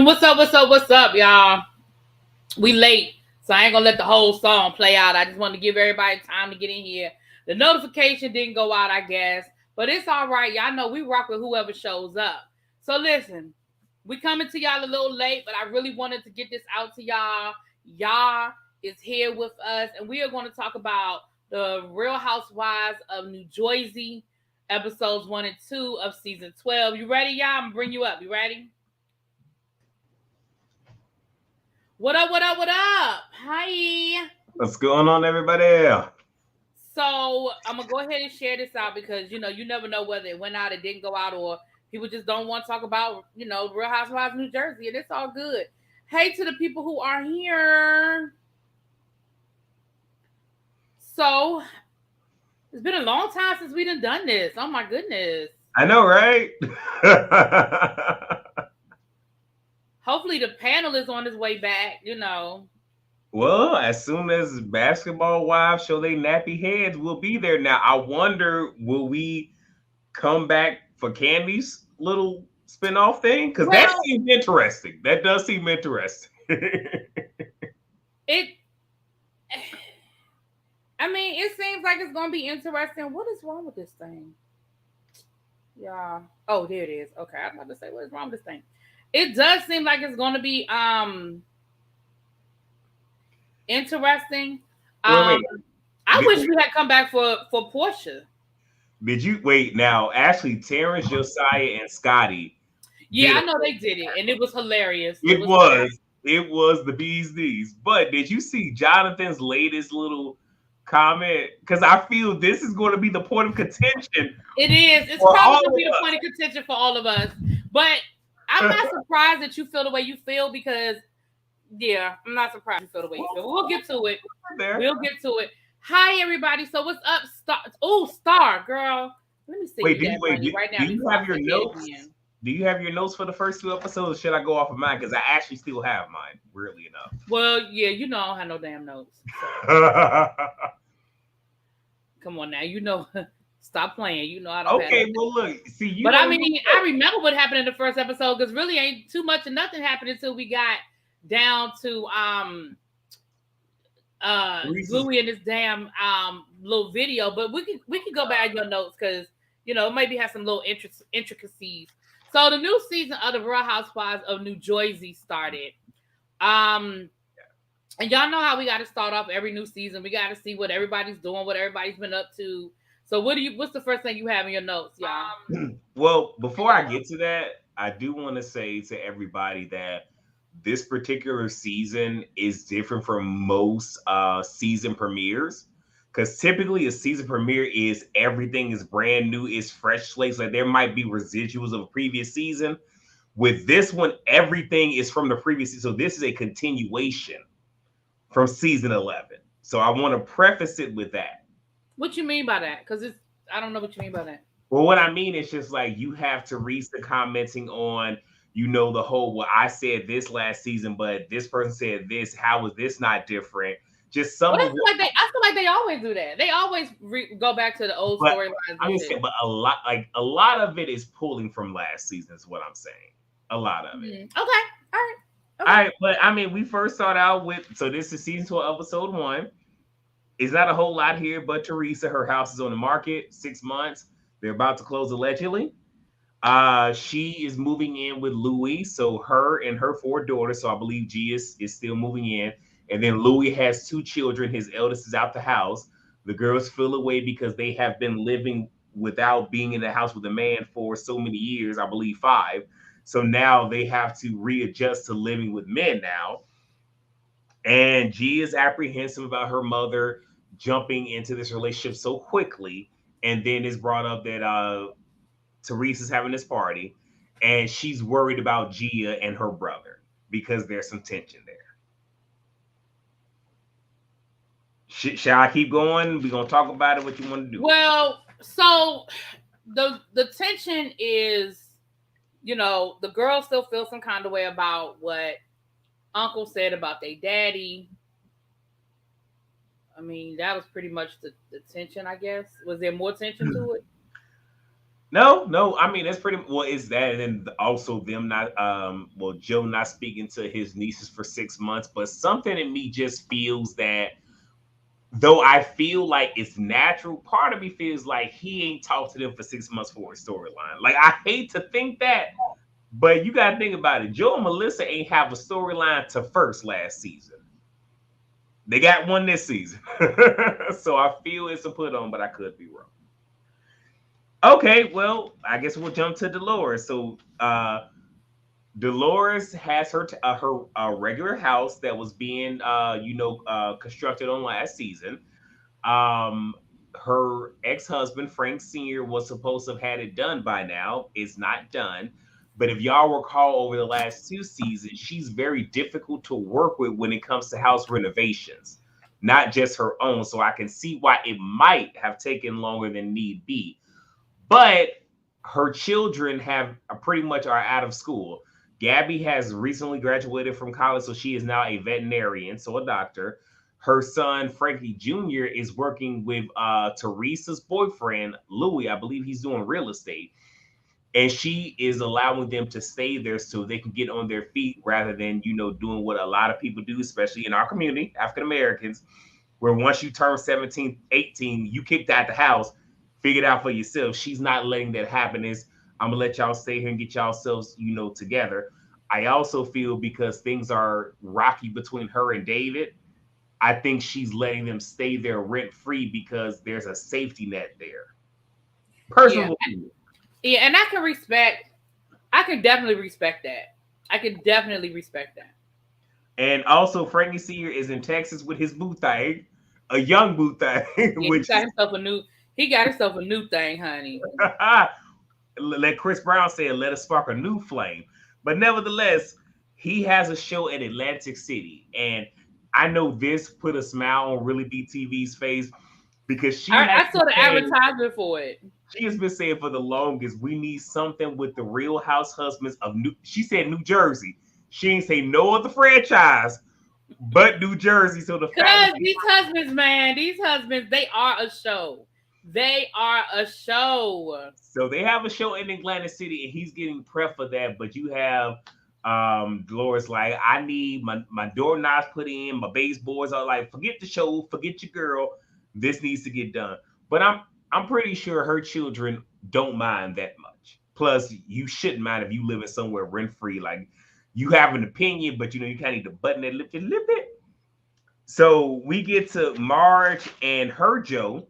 What's up, y'all? We late, so I ain't gonna let the whole song play out. I just want to give everybody time to get in here. The notification didn't go out, I guess, but it's all right. Y'all know we rock with whoever shows up. So listen, we coming to y'all a little late, but I really wanted to get this out to y'all. Y'all is here with us, and we are going to talk about the Real Housewives of New Jersey, episodes 1 and 2 of season 12. You ready, y'all? I'm gonna bring you up. You ready? What up? Hi. What's going on, everybody? So I'm gonna go ahead and share this out because you never know whether it went out, it didn't go out, or people just don't want to talk about Real Housewives of New Jersey, and it's all good. Hey to the people who are here. So it's been a long time since we done this. Oh my goodness. I know, right? Hopefully the panel is on his way back, Well, as soon as Basketball Wives show they nappy heads, we'll be there. Now, I wonder, will we come back for Candy's little spinoff thing? Because that seems interesting. That does seem interesting. It seems like it's gonna be interesting. What is wrong with this thing? Yeah. Oh, there it is. Okay, I was about to say, what is wrong with this thing? It does seem like it's gonna be interesting. I wish we had come back for Portia. Did you wait? Now, actually, Terrence, Josiah, and Scotty. Yeah, I know they did it, and it was hilarious. It was the bee's knees. But did you see Jonathan's latest little comment? Because I feel this is going to be the point of contention. It is. It's probably going to be the point of contention for all of us. But I'm not surprised that you feel the way you feel because, yeah, I'm not surprised you feel the way you feel. We'll get to it. We'll get to it. Hi, everybody. So what's up, Star? Star, girl. Let me see. Wait, do you have your notes? Do you have your notes for the first 2 episodes? Or should I go off of mine? Because I actually still have mine, weirdly enough. Well, yeah, I don't have no damn notes. So. Come on now, stop playing. I don't. Okay, well, look, see, But I remember what happened in the first episode because really ain't too much of nothing happened until we got down to Louie and this damn little video. But we can go back to your notes because maybe have some little intricacies. So the new season of the Real Housewives of New Jersey started. And y'all know how we got to start off every new season. We got to see what everybody's doing, what everybody's been up to. So what's the first thing you have in your notes, y'all? Well, before I get to that, I do want to say to everybody that this particular season is different from most season premieres. Because typically a season premiere is everything is brand new, it's fresh slates. Like there might be residuals of a previous season. With this one, everything is from the previous season. So this is a continuation from season 11. So I want to preface it with that. What you mean by that? Because I don't know what you mean by that. Well, what I mean is just like you have Teresa commenting on, the whole, well, I said this last season, but this person said this. How is this not different? Just some. I feel like they always do that. They always go back to the old storylines. But a lot of it is pulling from last season. Is what I'm saying. A lot of it. Okay. All right. But we first start out with. So this is season 12, episode 1. It's not a whole lot here, but Teresa, her house is on the market, 6 months. They're about to close allegedly. She is moving in with Louie, so her and her 4 daughters. So I believe G is still moving in. And then Louie has 2 children. His eldest is out the house. The girls feel away because they have been living without being in the house with a man for so many years, I believe 5. So now they have to readjust to living with men now. And G is apprehensive about her mother jumping into this relationship so quickly. And then it's brought up that Teresa's having this party. And she's worried about Gia and her brother because there's some tension there. Shall I keep going? We're going to talk about it, what you want to do. Well, so the tension is, the girls still feel some kind of way about what Uncle said about their daddy. I mean, that was pretty much the tension, I guess. Was there more tension to it? No. I mean, that's pretty well. It's that, and then also them not, Joe not speaking to his nieces for 6 months. But something in me just feels that, though I feel like it's natural, part of me feels like he ain't talked to them for 6 months for a storyline. Like, I hate to think that, but you gotta think about it. Joe and Melissa ain't have a storyline to first last season. They got one this season, so I feel it's a put on, but I could be wrong. Okay, well, I guess we'll jump to Dolores. So, Dolores has her regular house that was being constructed on last season. Um, Her ex-husband Frank Sr. was supposed to have had it done by now. It's not done. But if y'all recall, over the last 2 seasons, she's very difficult to work with when it comes to house renovations, not just her own. So I can see why it might have taken longer than need be. But her children have pretty much are out of school. Gabby has recently graduated from college, so she is now a veterinarian, so a doctor. Her son Frankie Jr. is working with Teresa's boyfriend Louie. I believe he's doing real estate, and she is allowing them to stay there so they can get on their feet rather than doing what a lot of people do, especially in our community, African Americans, where once you turn 17, 18, you kicked out the house, figure it out for yourself. She's not letting that happen. Is I'm gonna let y'all stay here and get yourselves, together. I also feel because things are rocky between her and David, I think she's letting them stay there rent free because there's a safety net there. Yeah. Personal. Yeah, and I can definitely respect that. I can definitely respect that. And also, Frankie Sr. is in Texas with his boo thing, a young boo thing, Yeah, which he got himself a new thing, honey. let Chris Brown say, let us spark a new flame. But nevertheless, he has a show in Atlantic City. And I know this put a smile on ReallyBTV's face because I saw the advertisement for it. She has been saying for the longest, we need something with the Real House Husbands of she said New Jersey. She ain't say no other franchise but New Jersey. So because these husbands, they are a show. They are a show. So they have a show in Atlantic City, and he's getting prep for that. But you have Dolores like, I need my door knobs put in, my baseboards are like, forget the show, forget your girl. This needs to get done. But I'm pretty sure her children don't mind that much. Plus, you shouldn't mind if you live in somewhere rent free. Like, you have an opinion, but you kind of need to button that lip just a little bit. So we get to Marge and her Joe.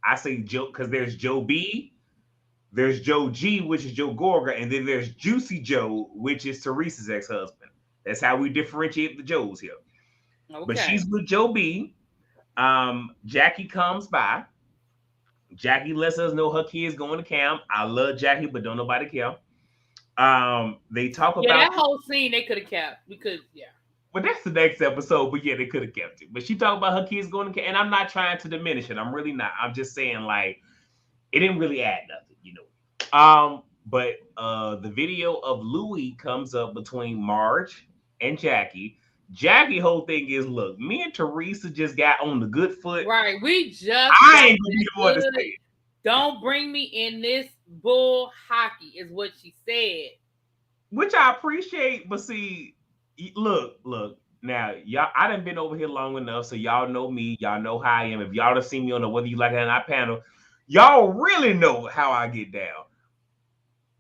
I say Joe because there's Joe B, there's Joe G, which is Joe Gorga, and then there's Juicy Joe, which is Teresa's ex-husband. That's how we differentiate the Joes here. Okay. But she's with Joe B. Jackie comes by. Jackie lets us know her kid's going to camp. I love Jackie, but don't nobody care. They talk about that whole scene they could have kept because But that's the next episode. But yeah, they could have kept it. But she talked about her kids going to camp, and I'm not trying to diminish it. I'm really not. I'm just saying like it didn't really add nothing, But the video of Louie comes up between Marge and Jackie. Jackie whole thing is, look, me and Teresa just got on the good foot. Right. We just I ain't gonna be the one to say it. Don't bring me in this bull hockey, is what she said. Which I appreciate, but see, look. Now, y'all, I done been over here long enough, so y'all know me. Y'all know how I am. If y'all done seen me on the Whether You Like It or Not panel, y'all really know how I get down.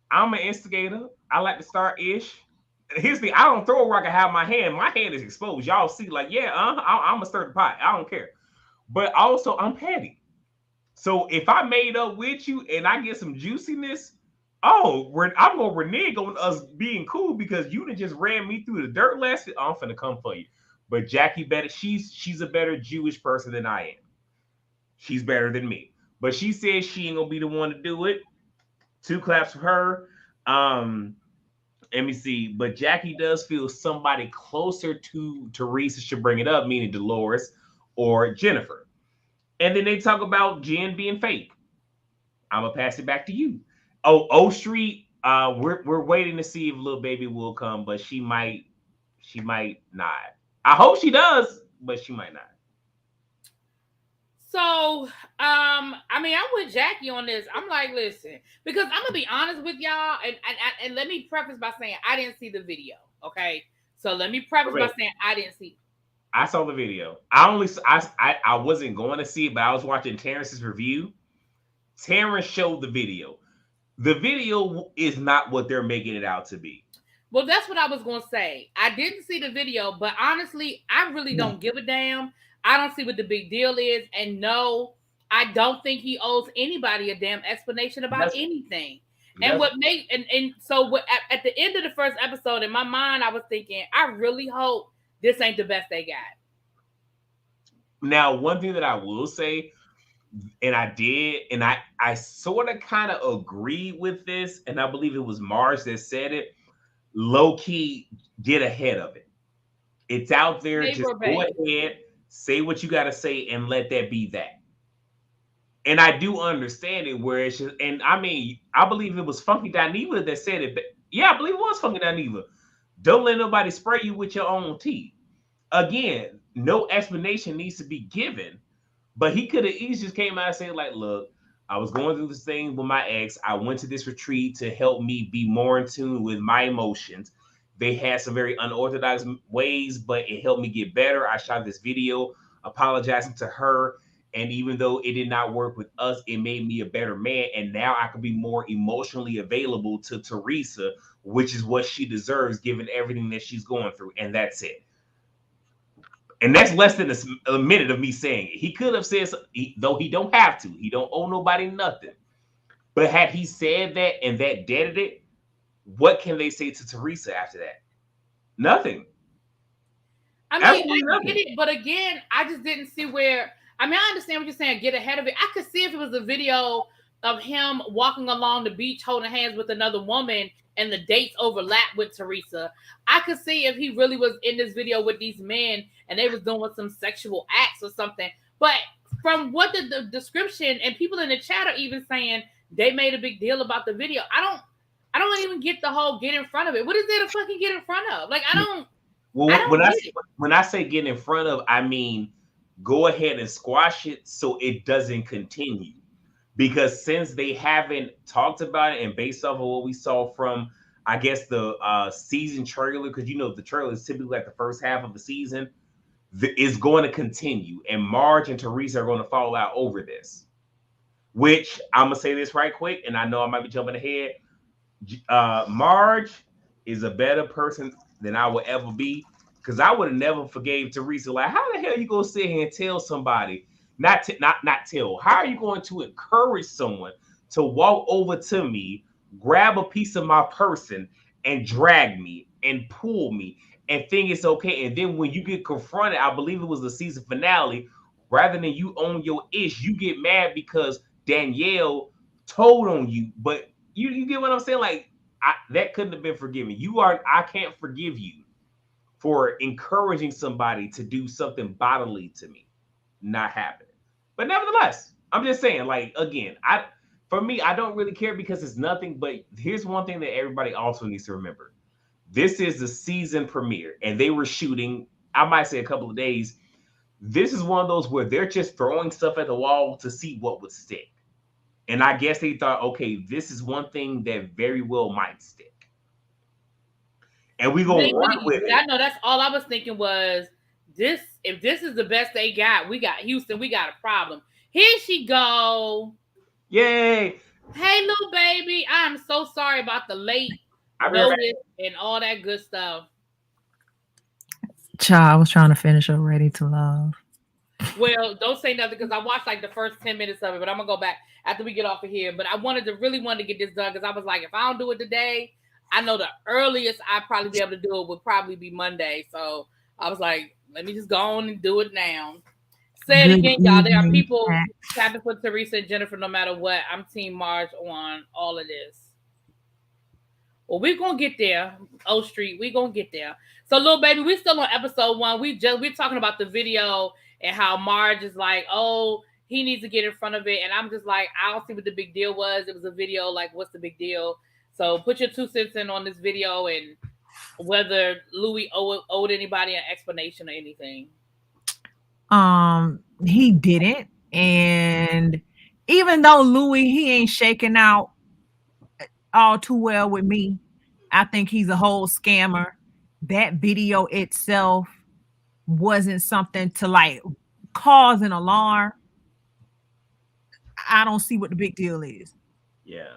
I'm an instigator. I like to start ish. Here's the I don't throw a rock and have my hand. My hand is exposed. Y'all see, like, yeah, I'm a stir the pot. I don't care. But also, I'm petty. So if I made up with you and I get some juiciness, I'm gonna renege on us being cool because you done just ran me through the dirt last. I'm finna come for you. But Jackie better. She's a better Jewish person than I am. She's better than me. But she says she ain't gonna be the one to do it. 2 claps for her. Let me see. But Jackie does feel somebody closer to Teresa should bring it up, meaning Dolores or Jennifer. And then they talk about Jen being fake. I'm gonna pass it back to you. Oh, O Street. We're waiting to see if little baby will come, but she might not. I hope she does, but she might not. So, I I mean, I'm with Jackie on this. I'm like, listen, because I'm gonna be honest with y'all, and let me preface by saying I didn't see the video. Okay, so let me preface by saying I didn't see. I saw the video. I wasn't going to see it, but I was watching Terrence's review. Terrence showed the video. The video is not what they're making it out to be. Well, that's what I was going to say. I didn't see the video, but honestly, I really don't give a damn. I don't see what the big deal is. And no, I don't think he owes anybody a damn explanation about anything. And what made and so what at the end of the first episode, in my mind, I was thinking, I really hope this ain't the best they got. Now, one thing that I will say, and I did, and I sort of kind of agree with this, and I believe it was Mars that said it. Low key, get ahead of it. It's out there. Just go ahead, say what you got to say, and let that be that. And I do understand it, where it's just, and I mean, I believe it was Funky Dineva that said it. But yeah, I believe it was Funky Dineva. Don't let nobody spray you with your own tea. Again, no explanation needs to be given, but he could have easily just came out and said, like, look, I was going through this thing with my ex. I went to this retreat to help me be more in tune with my emotions. They had some very unorthodox ways, but it helped me get better. I shot this video apologizing to her. And even though it did not work with us, it made me a better man. And now I can be more emotionally available to Teresa, which is what she deserves given everything that she's going through. And that's it. And that's less than a minute of me saying it. He could have said, though he don't have to. He don't owe nobody nothing. But had he said that and that deaded it, what can they say to Teresa after that? Nothing. I mean, I get it, but again, I just didn't see where. I mean, I understand what you're saying. Get ahead of it. I could see if it was a video of him walking along the beach holding hands with another woman and the dates overlap with Teresa. I could see if he really was in this video with these men and they was doing some sexual acts or something. But from what the description and people in the chat are even saying, they made a big deal about the video. I don't even get the whole get in front of it. What is there to fucking get in front of? Like, I don't. Well, when I say get in front of, I mean go ahead and squash it so it doesn't continue. Because since they haven't talked about it, and based off of what we saw from, I guess, the season trailer, because you know the trailer is typically like the first half of the season, is going to continue, and Marge and Teresa are going to fall out over this. Which I'm gonna say this right quick, and I know I might be jumping ahead. Marge is a better person than I will ever be, because I would have never forgave Teresa. Like, how the hell you gonna sit here and tell somebody? Not tell. How are you going to encourage someone to walk over to me, grab a piece of my person, and drag me and pull me and think it's okay? And then when you get confronted, I believe it was the season finale, rather than you own your ish, you get mad because Danielle told on you. But you get what I'm saying? Like, that couldn't have been forgiven. I can't forgive you for encouraging somebody to do something bodily to me. Not happening. But nevertheless, I'm just saying, like, again, for me, I don't really care because it's nothing. But here's one thing that everybody also needs to remember. This is the season premiere, and they were shooting, I might say, a couple of days. This is one of those where they're just throwing stuff at the wall to see what would stick. And I guess they thought, okay, this is one thing that very well might stick. And we gonna run with it. I know that's all I was thinking was, this, if this is the best they got, we got Houston, we got a problem. Here she go. Yay. Hey, little baby. I'm so sorry about the late notice and all that good stuff. Child, I was trying to finish up Ready to Love. Well, don't say nothing because I watched like the first 10 minutes of it, but I'm going to go back after we get off of here. But I really wanted to get this done because I was like, if I don't do it today, I know the earliest I'd probably be able to do it would probably be Monday. So I was like, let me just go on and do it now. Say it again, y'all. There are people tapping for Teresa and Jennifer no matter what. I'm Team Marge on all of this. Well, we're going to get there. O Street, we're going to get there. So, little baby, we're still on episode 1. We're talking about the video and how Marge is like, oh, he needs to get in front of it. And I'm just like, I don't see what the big deal was. It was a video. Like, what's the big deal? So put your 2 cents in on this video and whether Louie owed anybody an explanation or anything. He didn't, and even though Louie, he ain't shaking out all too well with me. I think he's a whole scammer. That video itself wasn't something to like cause an alarm. I don't see what the big deal is. Yeah.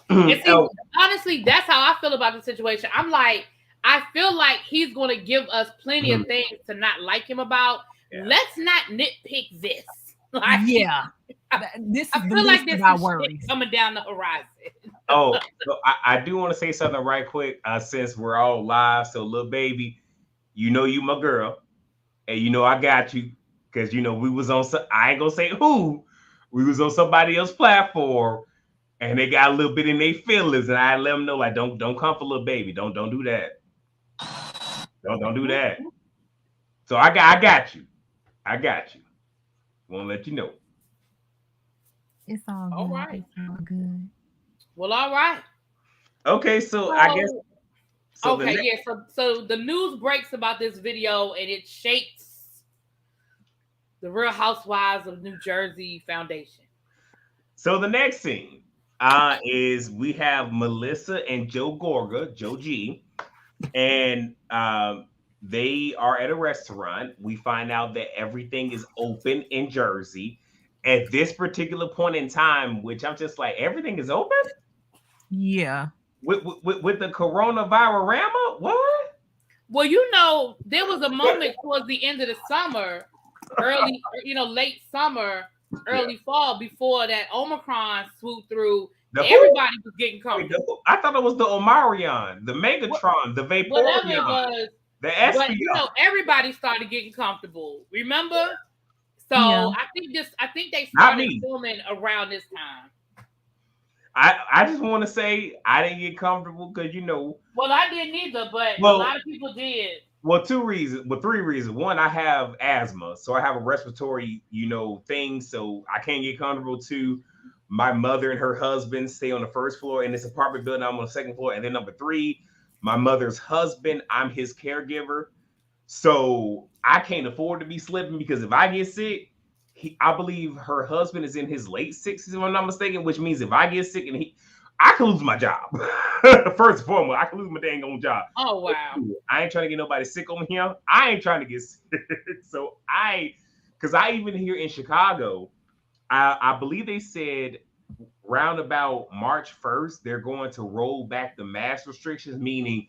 And see, honestly, that's how I feel about the situation. I'm like, I feel like he's going to give us plenty of things to not like him about. Yeah. Let's not nitpick this. Like, yeah. This is I feel like there's some shit coming down the horizon. So I do want to say something right quick, since we're all live. So, little baby, you know you my girl, and you know I got you because you know we was on. I ain't gonna say who. We was on somebody else's platform, and they got a little bit in their feelings, and I let them know like don't come for little baby. Don't do that. Don't do that. So I got you. I got you. Want to let you know. It's all good. All right. It's all good. Well, all right. Okay, so I guess. So So the news breaks about this video, and it shakes the Real Housewives of New Jersey Foundation. So the next scene is we have Melissa and Joe Gorga, Joe G, and they are at a restaurant. We find out that everything is open in Jersey at this particular point in time, which I'm just like, everything is open? Yeah. With the coronavirus rama? What? Well, you know, there was a moment towards the end of the summer, late summer, early fall, before that Omicron swooped through. Everybody was getting comfortable. I thought it was the Omarion, the Megatron, the Vaporeon, whatever it was. The S12. But you know, everybody started getting comfortable. Remember? So yeah. I think they started filming around this time. I just want to say I didn't get comfortable because, you know. Well, I didn't either, but a lot of people did. Well, three reasons. One, I have asthma, so I have a respiratory, thing, so I can't get comfortable. Two, my mother and her husband stay on the first floor in this apartment building. I'm on the second floor. And then number three, my mother's husband, I'm his caregiver. So I can't afford to be slipping because if I get sick, I believe her husband is in his late 60s, if I'm not mistaken, which means if I get sick and I can lose my job. First and foremost, I can lose my dang own job. Oh, wow. I ain't trying to get nobody sick on here. I ain't trying to get sick. So because I even here in Chicago, I believe they said round about March 1st, they're going to roll back the mask restrictions, meaning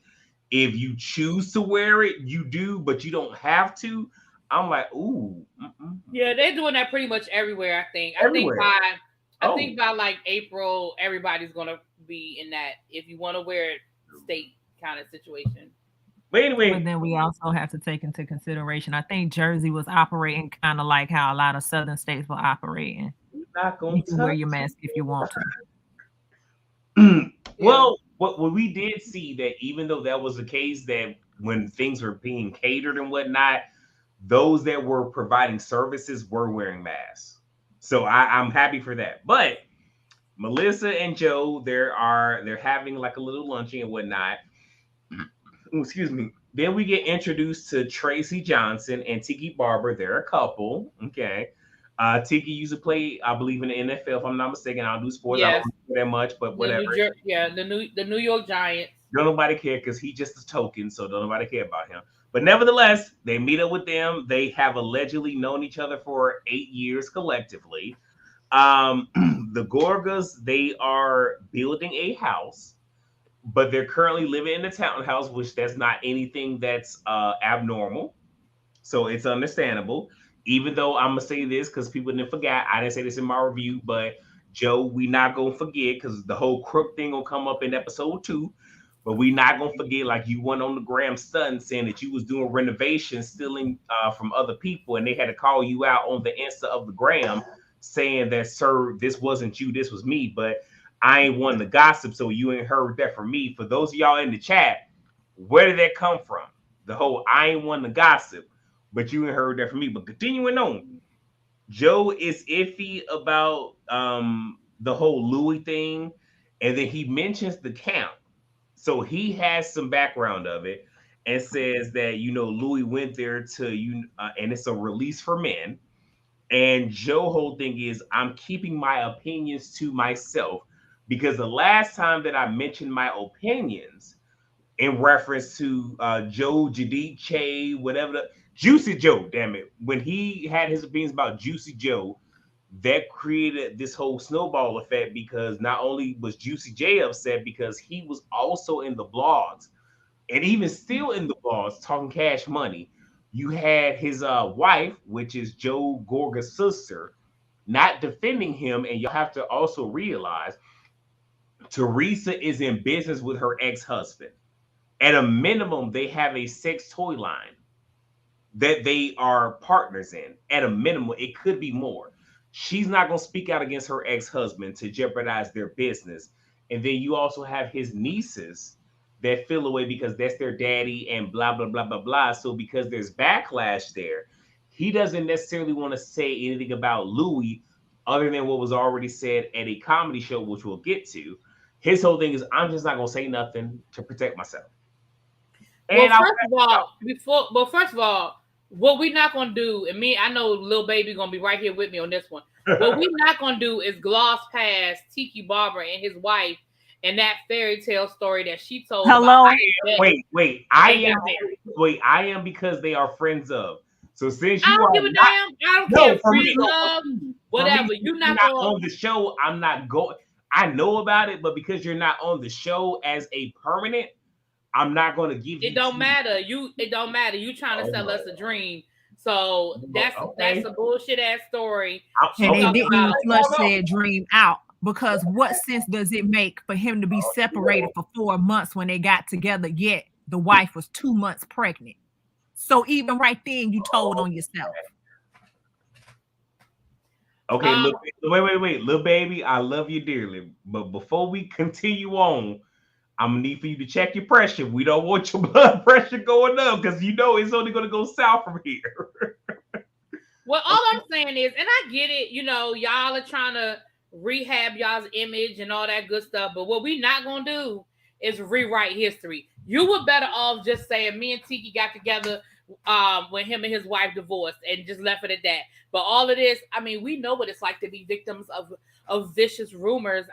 if you choose to wear it, you do, but you don't have to. I'm like, ooh. Yeah, they're doing that pretty much everywhere, I think. Everywhere. I think by like April, everybody's going to be in that if you want to wear it state kind of situation. But anyway. But then we also have to take into consideration, I think Jersey was operating kind of like how a lot of southern states were operating. You can wear your mask if you want to. Well, what we did see that even though that was the case, that when things were being catered and whatnot, those that were providing services were wearing masks. So I'm happy for that. But Melissa and Joe, they're having like a little luncheon and whatnot. Excuse me. Then we get introduced to Tracy Johnson and Tiki Barber. They're a couple. Okay. Tiki used to play, I believe, in the NFL, if I'm not mistaken. I don't do sports. Yes. I don't do that much, but whatever. The New York Giants. Don't nobody care because he's just a token, so don't nobody care about him. But nevertheless, they meet up with them. They have allegedly known each other for 8 years collectively. The Gorgas, they are building a house, but they're currently living in the townhouse, which that's not anything that's abnormal. So it's understandable. Even though I'm going to say this because people didn't forget, I didn't say this in my review, but Joe, we not going to forget because the whole crook thing will come up in episode 2. But we not going to forget, like you went on the gram stunt saying that you was doing renovations, stealing from other people, and they had to call you out on the Insta of the gram saying that, sir, this wasn't you, this was me. But I ain't one to gossip, so you ain't heard that from me. For those of y'all in the chat, where did that come from? The whole I ain't one to gossip, but you ain't heard that from me. But continuing on, Joe is iffy about the whole Louie thing, and then he mentions the camp. So he has some background of it and says that, Louie went there to, and it's a release for men. And Joe whole thing is I'm keeping my opinions to myself because the last time that I mentioned my opinions in reference to Joe Jadiche, whatever the Juicy Joe, damn it, when he had his opinions about Juicy Joe, that created this whole snowball effect because not only was Juicy J upset because he was also in the blogs and even still in the blogs talking cash money. You had his wife, which is Joe Gorga's sister, not defending him. And you'll have to also realize Teresa is in business with her ex-husband. At a minimum, they have a sex toy line that they are partners in. At a minimum, it could be more. She's not going to speak out against her ex-husband to jeopardize their business. And then you also have his nieces that feel away because that's their daddy and blah, blah, blah, blah, blah. So because there's backlash there, he doesn't necessarily want to say anything about Louie other than what was already said at a comedy show, which we'll get to. His whole thing is, I'm just not going to say nothing to protect myself. Well, first of all, what we're not gonna do, and I know Lil Baby gonna be right here with me on this one. What we're not gonna do is gloss past Tiki Barber and his wife and that fairy tale story that she told. Hello. I am because they are friends of. So since you I don't give a damn. I don't care. Friends of whatever. You're not on the show. I'm not going. I know about it, but because you're not on the show as a permanent, I'm not going to give you. It don't matter. It don't matter. You trying to sell us a dream. So that's a bullshit ass story. And they didn't even flush their dream out because what sense does it make for him to be separated for 4 months when they got together? Yet the wife was 2 months pregnant. So even right then, you told on yourself. Okay, look, wait, Lil Baby, I love you dearly, but before we continue on, I'm gonna need for you to check your pressure. We don't want your blood pressure going up because you know it's only gonna go south from here. Well, all I'm saying is, and I get it, y'all are trying to rehab y'all's image and all that good stuff, but what we not gonna do is rewrite history. You were better off just saying me and Tiki got together when him and his wife divorced and just left it at that. But all of this, we know what it's like to be victims of vicious rumors.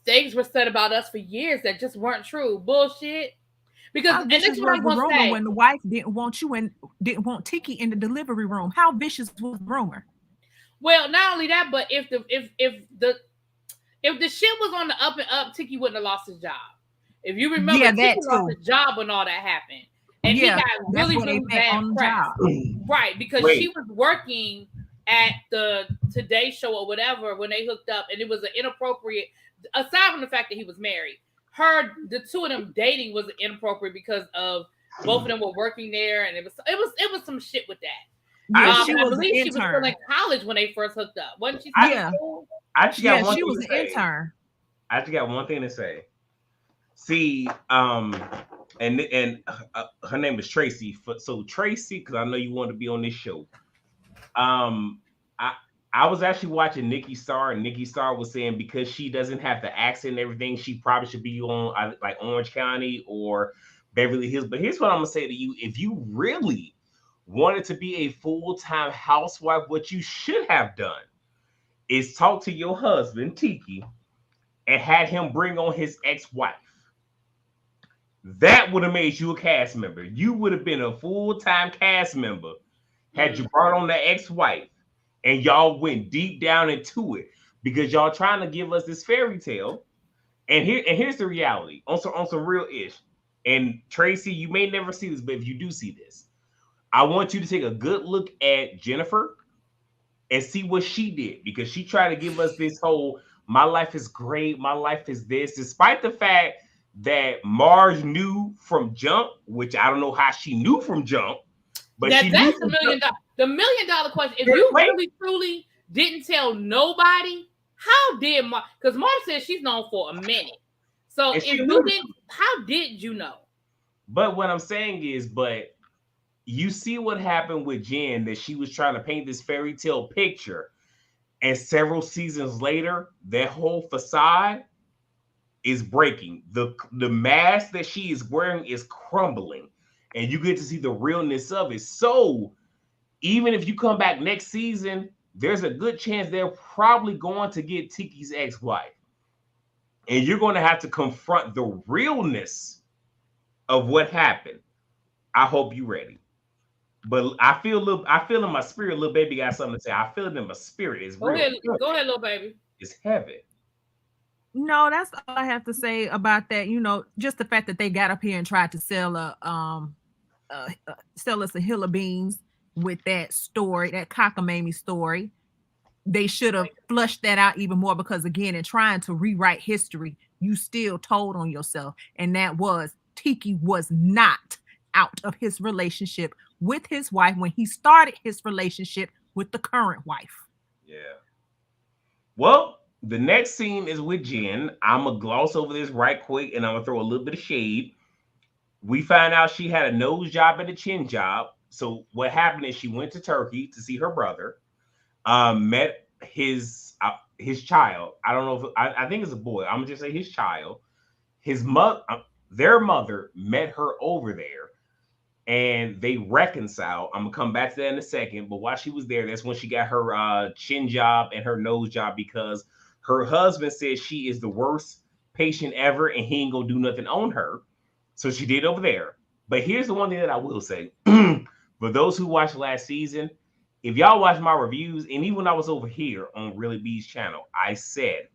Things were said about us for years that just weren't true. Bullshit. Because and this is what I'm gonna say. When the wife didn't want you and didn't want Tiki in the delivery room, how vicious was the rumor? Well, not only that, but if the shit was on the up and up, Tiki wouldn't have lost his job. If you remember, Tiki lost his job when all that happened, and he got really bad press, right? Because she was working at the Today Show or whatever when they hooked up, and it was an inappropriate. Aside from the fact that he was married, the two of them dating was inappropriate because of both of them were working there, and it was some shit with that. I believe she was still in college when they first hooked up, wasn't she? She was an intern. I just got one thing to say. See, and her name is Tracy. So Tracy, because I know you want to be on this show. I was actually watching Nikki Starr, and Nikki Starr was saying because she doesn't have the accent and everything, she probably should be on like Orange County or Beverly Hills. But here's what I'm gonna say to you: if you really wanted to be a full-time housewife, what you should have done is talk to your husband Tiki and had him bring on his ex-wife. That would have made you a cast member. You would have been a full-time cast member had you brought on the ex-wife. And y'all went deep down into it because y'all trying to give us this fairy tale. And here's the reality on some real ish. And Tracy, you may never see this, but if you do see this, I want you to take a good look at Jennifer and see what she did because she tried to give us this whole my life is great, my life is this, despite the fact that Marge knew from jump, which I don't know how she knew from jump. But that's $1 million. The $1 million question: if you really truly didn't tell nobody, how did Marge? Because Marge says she's known for a minute. So if you didn't, how did you know? But what I'm saying is, but you see what happened with Jen, that she was trying to paint this fairy tale picture, and several seasons later, that whole facade is breaking. The mask that she is wearing is crumbling. And you get to see the realness of it. So even if you come back next season, there's a good chance they're probably going to get Tiki's ex-wife. And you're going to have to confront the realness of what happened. I hope you're ready. But I feel in my spirit, little baby got something to say. I feel it in my spirit. It's real. Go ahead, little baby. It's heavy. No, that's all I have to say about that. You know, just the fact that they got up here and tried to sell us a hill of beans with that story, that cockamamie story. They should have flushed that out even more, because again, in trying to rewrite history, you still told on yourself. And that was Tiki was not out of his relationship with his wife when he started his relationship with the current wife. Yeah. Well, the next scene is with Jen. I'm going to gloss over this right quick, and I'm going to throw a little bit of shade. We find out she had a nose job and a chin job. So what happened is she went to Turkey to see her brother, met his child. I don't know if I think it's a boy. I'm gonna just say his child. His mother, their mother, met her over there, and they reconciled. I'm gonna come back to that in a second. But while she was there, that's when she got her chin job and her nose job, because her husband said she is the worst patient ever, and he ain't gonna do nothing on her. So she did over there. But here's the one thing that I will say. For those who watched last season, if y'all watch my reviews, and even when I was over here on ReallyB's channel, I said,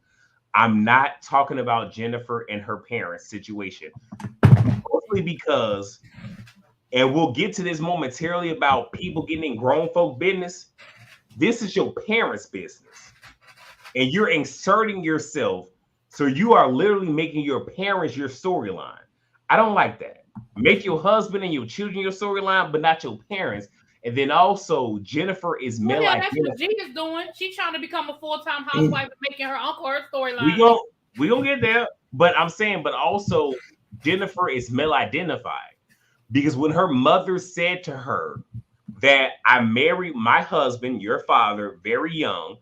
I'm not talking about Jennifer and her parents' situation. Mostly because, and we'll get to this momentarily about people getting in grown folk business. This is your parents' business. And you're inserting yourself. So you are literally making your parents your storyline. I don't like that. Make your husband and your children your storyline, but not your parents. And then also, Jennifer is male. Yeah, that's what G is doing. She's trying to become a full-time housewife and making her uncle her storyline. We gonna get there. But I'm saying, but also, Jennifer is male identified, because when her mother said to her that I married my husband, your father, very young,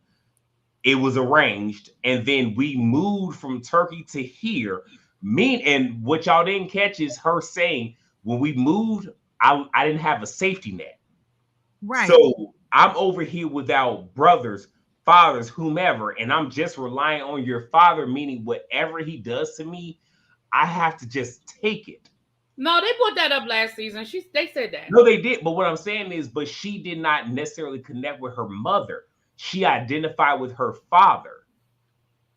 it was arranged, and then we moved from Turkey to here. And what y'all didn't catch is her saying, when we moved, I didn't have a safety net. Right. So I'm over here without brothers, fathers, whomever, and I'm just relying on your father, meaning whatever he does to me, I have to just take it. No, they put that up last season. They said that. No, they did. But what I'm saying is, but she did not necessarily connect with her mother. She identified with her father.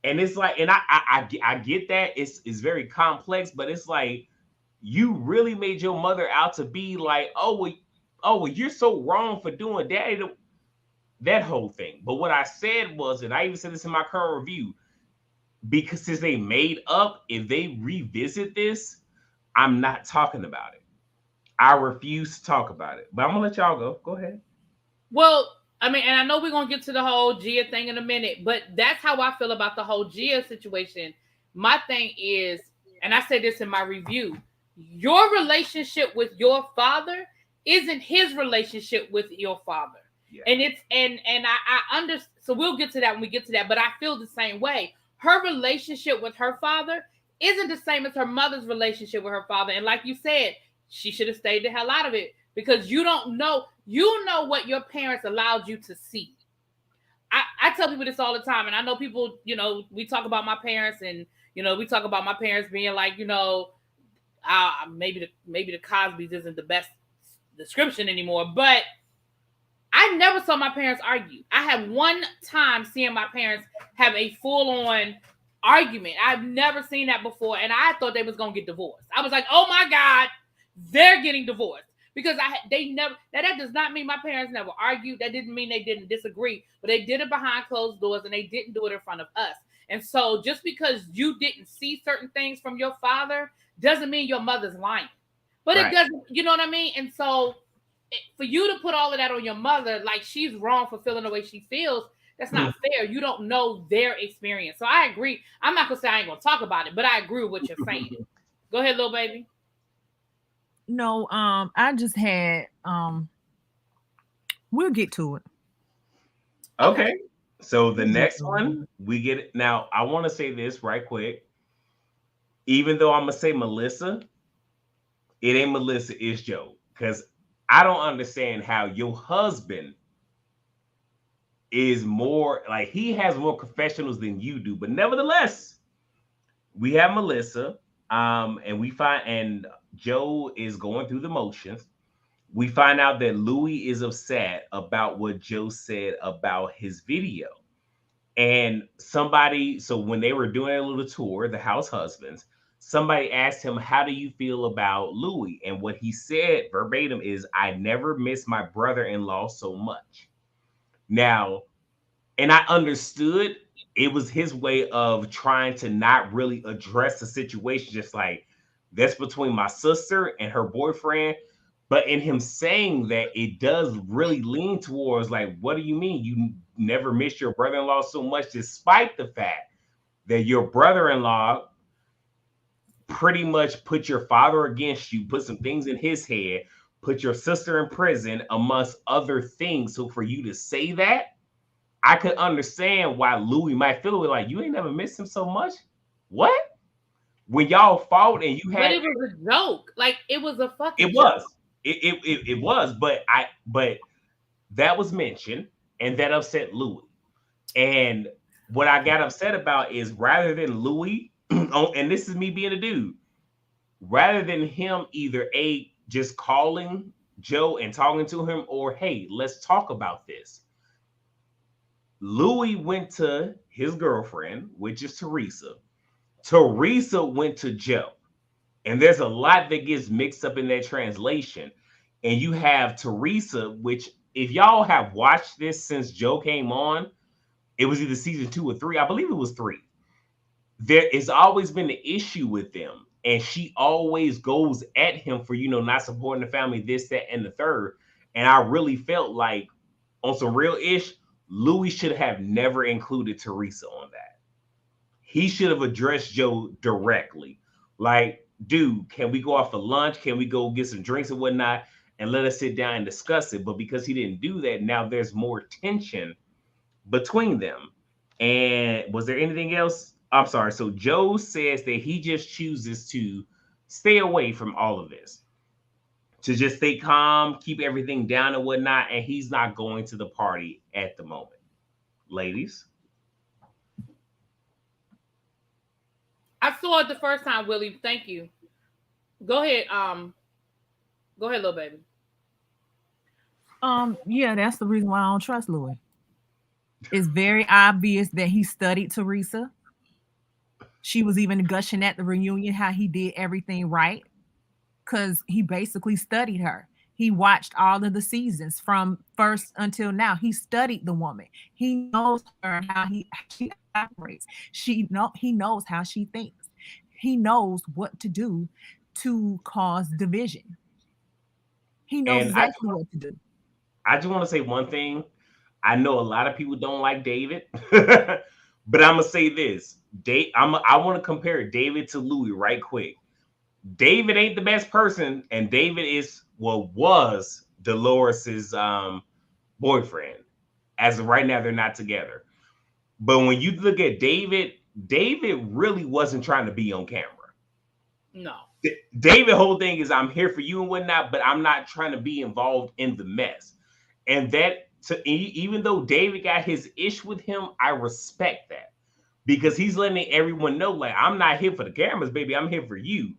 And it's like, and I get that it's very complex, but it's like, you really made your mother out to be like, oh, well, you're so wrong for doing that whole thing. But what I said was, and I even said this in my current review, because since they made up, if they revisit this, I'm not talking about it. I refuse to talk about it. But I'm gonna let y'all go. Go ahead. Well, I mean, and I know we're going to get to the whole Gia thing in a minute, but that's how I feel about the whole Gia situation. My thing is, and I said this in my review, your relationship with your father isn't his relationship with your father. Yeah. And it's, and I understand. So we'll get to that when we get to that, but I feel the same way. Her relationship with her father isn't the same as her mother's relationship with her father. And like you said, she should have stayed the hell out of it, because you don't know. You know what your parents allowed you to see. I tell people this all the time, and I know people, we talk about my parents, and we talk about my parents being like, maybe the Cosbys isn't the best description anymore, but I never saw my parents argue. I had one time seeing my parents have a full-on argument. I've never seen that before, and I thought they was gonna get divorced. I was like, oh my God, they're getting divorced. Because they never, that does not mean my parents never argued. That didn't mean they didn't disagree, but they did it behind closed doors, and they didn't do it in front of us. And so just because you didn't see certain things from your father doesn't mean your mother's lying. But right. It doesn't, you know what I mean? And so for you to put all of that on your mother, like she's wrong for feeling the way she feels, that's not fair. You don't know their experience. So I agree. I'm not going to say I ain't going to talk about it, but I agree with what you're saying. Go ahead, little baby. No, I just had we'll get to it. Okay. So the next one, we get it. Now, I want to say this right quick. Even though I'm gonna say Melissa, it ain't Melissa, it's Joe. Because I don't understand how your husband is more like he has more confessionals than you do. But nevertheless, we have Melissa, and we find and Joe is going through the motions. We find out that Louie is upset about what Joe said about his video. And somebody, so when they were doing a little tour, the house husbands, somebody asked him, "How do you feel about Louie?" And what he said verbatim is, "I never miss my brother-in-law so much." Now, and I understood it was his way of trying to not really address the situation, just like that's between my sister and her boyfriend. But in him saying that, it does really lean towards like, what do you mean you never missed your brother-in-law so much, despite the fact that your brother-in-law pretty much put your father against you, put some things in his head, put your sister in prison, amongst other things. So for you to say that, I could understand why Louie might feel like you ain't never missed him so much. What? When y'all fought and you had, but it was a joke. Like it was a fucking it joke. was. It was, but that was mentioned and that upset Louie. And what I got upset about is rather than Louie, and this is me being a dude, rather than him either just calling Joe and talking to him, or hey, let's talk about this. Louie went to his girlfriend, which is Teresa. Teresa went to Joe. And there's a lot that gets mixed up in that translation. And you have Teresa, which if y'all have watched this since Joe came on, it was either season 2 or 3. I believe it was 3. There has always been the issue with them. And she always goes at him for, not supporting the family, this, that, and the third. And I really felt like on some real ish, Louie should have never included Teresa on that. He should have addressed Joe directly. Like, dude, can we go out for lunch? Can we go get some drinks and whatnot? And let us sit down and discuss it. But because he didn't do that, now there's more tension between them. And was there anything else? I'm sorry. So Joe says that he just chooses to stay away from all of this, to just stay calm, keep everything down and whatnot. And he's not going to the party at the moment. Ladies? I saw it the first time, Willie. Thank you. Go ahead. Go ahead, little baby. Yeah, that's the reason why I don't trust Louie. It's very obvious that he studied Teresa. She was even gushing at the reunion how he did everything right, because he basically studied her. He watched all of the seasons from first until now. He studied the woman. He knows her, how she operates. He knows how she thinks. He knows what to do to cause division. He knows exactly what to do. I just want to say one thing. I know a lot of people don't like David, but I'm gonna say this. I want to compare David to Louie right quick. David ain't the best person, and David was Dolores's boyfriend. As of right now, they're not together. But when you look at David really wasn't trying to be on camera. No. David whole thing is I'm here for you and whatnot, but I'm not trying to be involved in the mess. And that, even though David got his ish with him, I respect that, because he's letting everyone know, like, I'm not here for the cameras, baby. I'm here for you.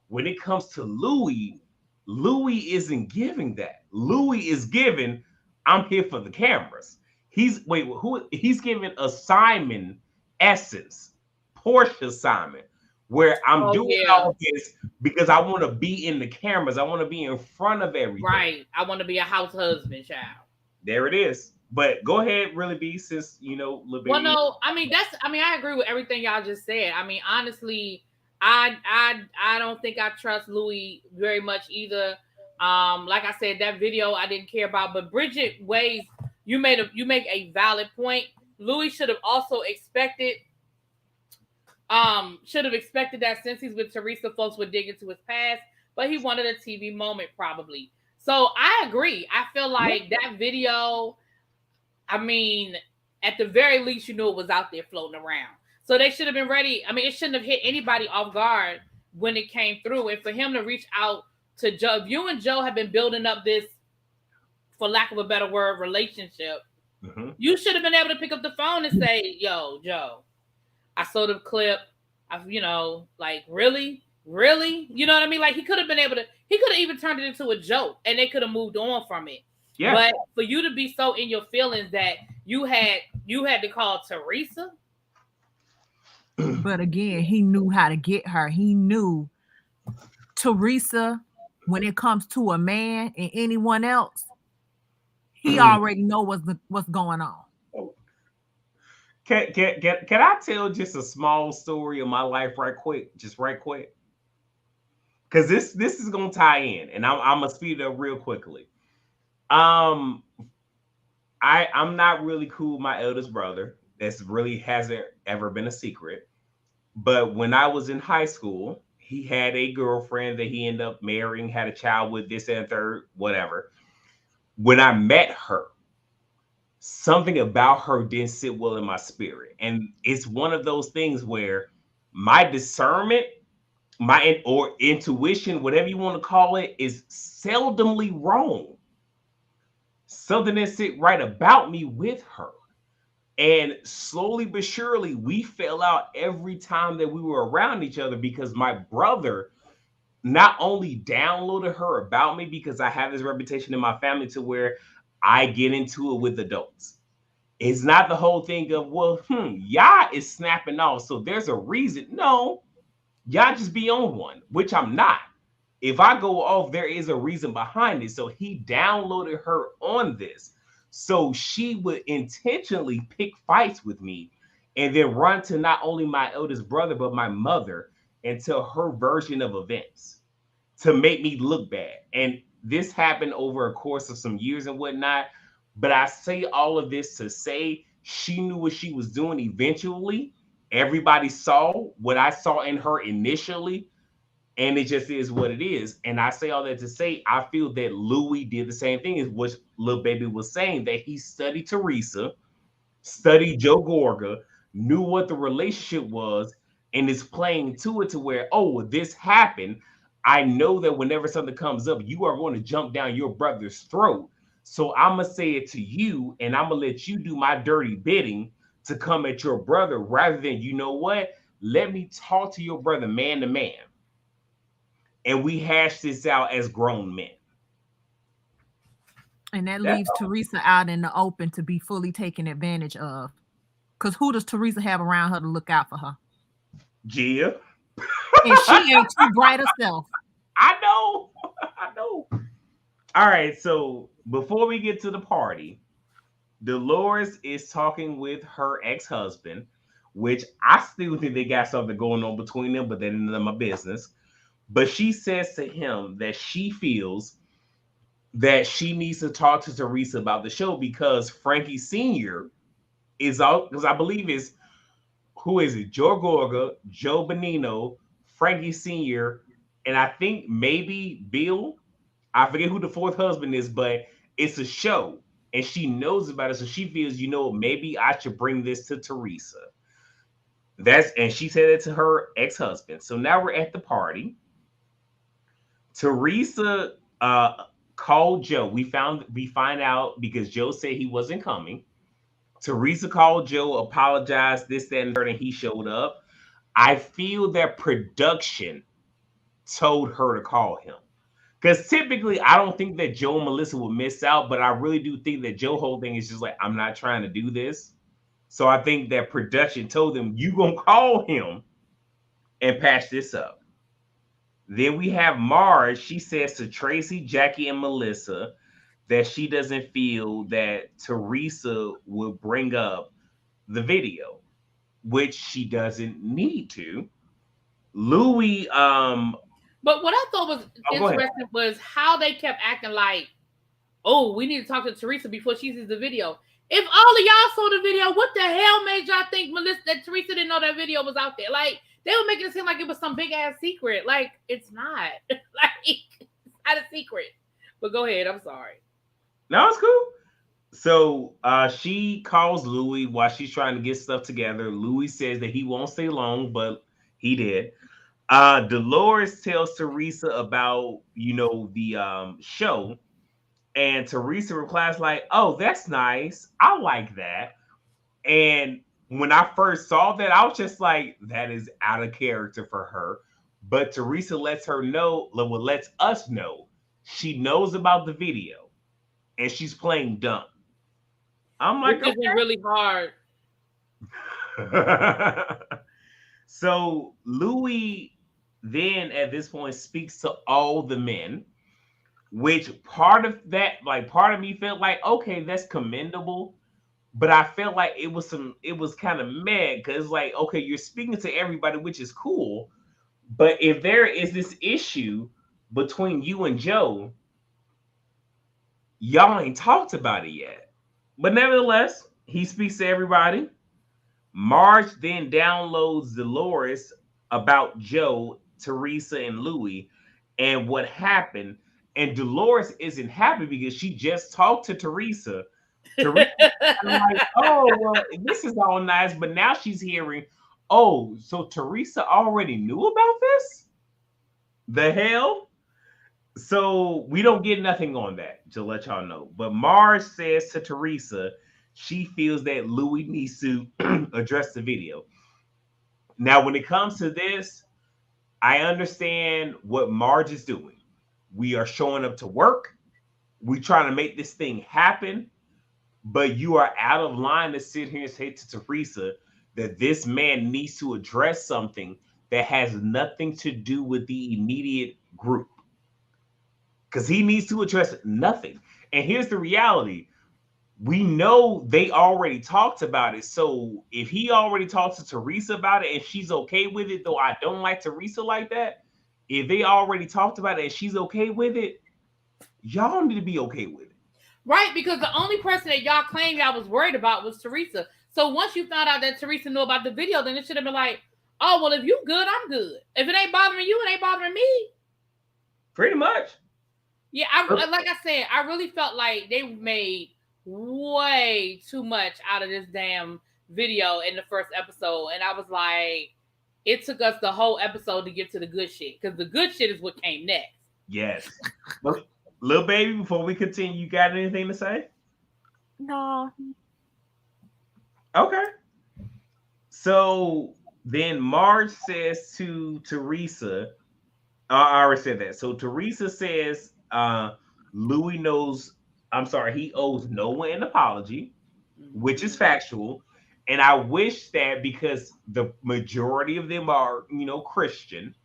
When it comes to Louie isn't giving that. Louie is giving, I'm here for the cameras. He's giving a Simon essence, Portia Simon, where I'm doing all this because I want to be in the cameras. I want to be in front of everything. Right. I want to be a house husband, child. There it is. But go ahead, ReallyB, since little bit. Well, no, I agree with everything y'all just said. I mean, honestly, I don't think I trust Louie very much either. Like I said, that video I didn't care about. But Bridget Weiss, you make a valid point. Louie should have also expected that since he's with Teresa, folks would dig into his past, but he wanted a TV moment probably. So I agree. I feel like that video, I mean, at the very least, it was out there floating around. So they should have been ready. I mean, it shouldn't have hit anybody off guard when it came through. And for him to reach out to Joe, you and Joe have been building up this for lack of a better word, relationship, you should have been able to pick up the phone and say, yo, Joe, I saw the clip. Like, really? You know what I mean? Like, he could have even turned it into a joke and they could have moved on from it. Yeah. But for you to be so in your feelings that you had to call Teresa. But again, he knew how to get her. He knew Teresa, when it comes to a man and anyone else, he already know what's going on. Can I tell just a small story of my life right quick? Because this is gonna tie in, and I'm gonna speed it up real quickly. I'm not really cool with my eldest brother. This really hasn't ever been a secret. But when I was in high school, he had a girlfriend that he ended up marrying, had a child with, this and third, whatever. When I met her, something about her didn't sit well in my spirit. And it's one of those things where my discernment, or intuition, whatever you want to call it, is seldomly wrong. Something didn't sit right about me with her. And slowly but surely, we fell out every time that we were around each other because my brother not only downloaded her about me, because I have this reputation in my family to where I get into it with adults. It's not the whole thing of, well, y'all is snapping off, so there's a reason. No, y'all just be on one, which I'm not. If I go off, there is a reason behind it. So he downloaded her on this. So she would intentionally pick fights with me and then run to not only my eldest brother, but my mother and tell her version of events to make me look bad. And this happened over a course of some years and whatnot. But I say all of this to say she knew what she was doing eventually. Everybody saw what I saw in her initially. And it just is what it is. And I say all that to say, I feel that Louie did the same thing as what Lil Baby was saying, that he studied Teresa, studied Joe Gorga, knew what the relationship was, and is playing to it to where, oh, this happened. I know that whenever something comes up, you are going to jump down your brother's throat. So I'm going to say it to you, and I'm going to let you do my dirty bidding to come at your brother rather than, you know what? Let me talk to your brother man to man. And we hash this out as grown men. And that leaves Teresa out in the open to be fully taken advantage of. Because who does Teresa have around her to look out for her? Gia. And she ain't too bright herself. I know. All right, so before we get to the party, Dolores is talking with her ex-husband, which I still think they got something going on between them, but that ain't none of my business. But she says to him that she feels that she needs to talk to Teresa about the show because Frankie Sr. is out, because I believe is, who is it? Joe Gorga, Joe Bonino, Frankie Sr., and I think maybe Bill. I forget who the fourth husband is, but it's a show and she knows about it. So she feels, maybe I should bring this to Teresa. And she said it to her ex-husband. So now we're at the party. Teresa called Joe. We find out because Joe said he wasn't coming. Teresa called Joe, apologized, this, that, and third, and he showed up. I feel that production told her to call him. Because typically, I don't think that Joe and Melissa would miss out, but I really do think that Joe's whole thing is just like, I'm not trying to do this. So I think that production told them, you going to call him and patch this up. Then we have Marge. She says to Tracy, Jackie, and Melissa that she doesn't feel that Teresa would bring up the video, which she doesn't need to. Louie, but what I thought was interesting was how they kept acting like, oh, we need to talk to Teresa before she sees the video. If all of y'all saw the video, what the hell made y'all think that Teresa didn't know that video was out there? Like, they were making it seem like it was some big ass secret. Like, it's not. Like, it's not a secret. But go ahead. I'm sorry. No, it's cool. So she calls Louie while she's trying to get stuff together. Louie says that he won't stay long, but he did. Dolores tells Teresa about, the show. And Teresa replies like, "Oh, that's nice. I like that." And when I first saw that, I was just like, that is out of character for her. But Teresa lets us know she knows about the video and she's playing dumb. I'm like, which isn't really hard. okay. So Louie then at this point speaks to all the men, which part of me felt like, okay, that's commendable. But I felt like it was kind of mad because like, okay, you're speaking to everybody, which is cool. But if there is this issue between you and Joe, y'all ain't talked about it yet. But nevertheless, he speaks to everybody. Marge then downloads Dolores about Joe, Teresa, and Louie and what happened. And Dolores isn't happy because she just talked to Teresa. Teresa like, oh, well, this is all nice, but now she's hearing, oh, so Teresa already knew about this? The hell? So we don't get nothing on that, to let y'all know. But Marge says to Teresa, she feels that Louie needs to address the video. Now, when it comes to this, I understand what Marge is doing. We are showing up to work. We're trying to make this thing happen. But you are out of line to sit here and say to Teresa that this man needs to address something that has nothing to do with the immediate group. Because he needs to address nothing. And here's the reality. We know they already talked about it. So if he already talked to Teresa about it and she's okay with it, though I don't like Teresa like that, if they already talked about it and she's okay with it, y'all need to be okay with it. Right, because the only person that y'all claimed y'all was worried about was Teresa. So once you found out that Teresa knew about the video, then it should have been like, oh, well, if you good, I'm good. If it ain't bothering you, it ain't bothering me. Pretty much. Yeah, like I said, I really felt like they made way too much out of this damn video in the first episode. And I was like, it took us the whole episode to get to the good shit. Because the good shit is what came next. Yes. Little baby, before we continue, you got anything to say? No. Okay. So then Marge says to Teresa, I already said that. So Teresa says Louie he owes no one an apology, which is factual. And I wish that because the majority of them are, Christian,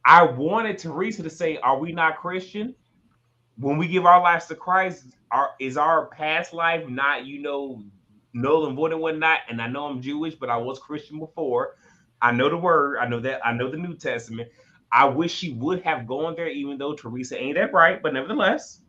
I wanted Teresa to say, are we not Christian? When we give our lives to Christ, is our past life not, null and void and whatnot? And I know I'm Jewish, but I was Christian before. I know the word. I know the New Testament. I wish she would have gone there, even though Teresa ain't that bright, but nevertheless.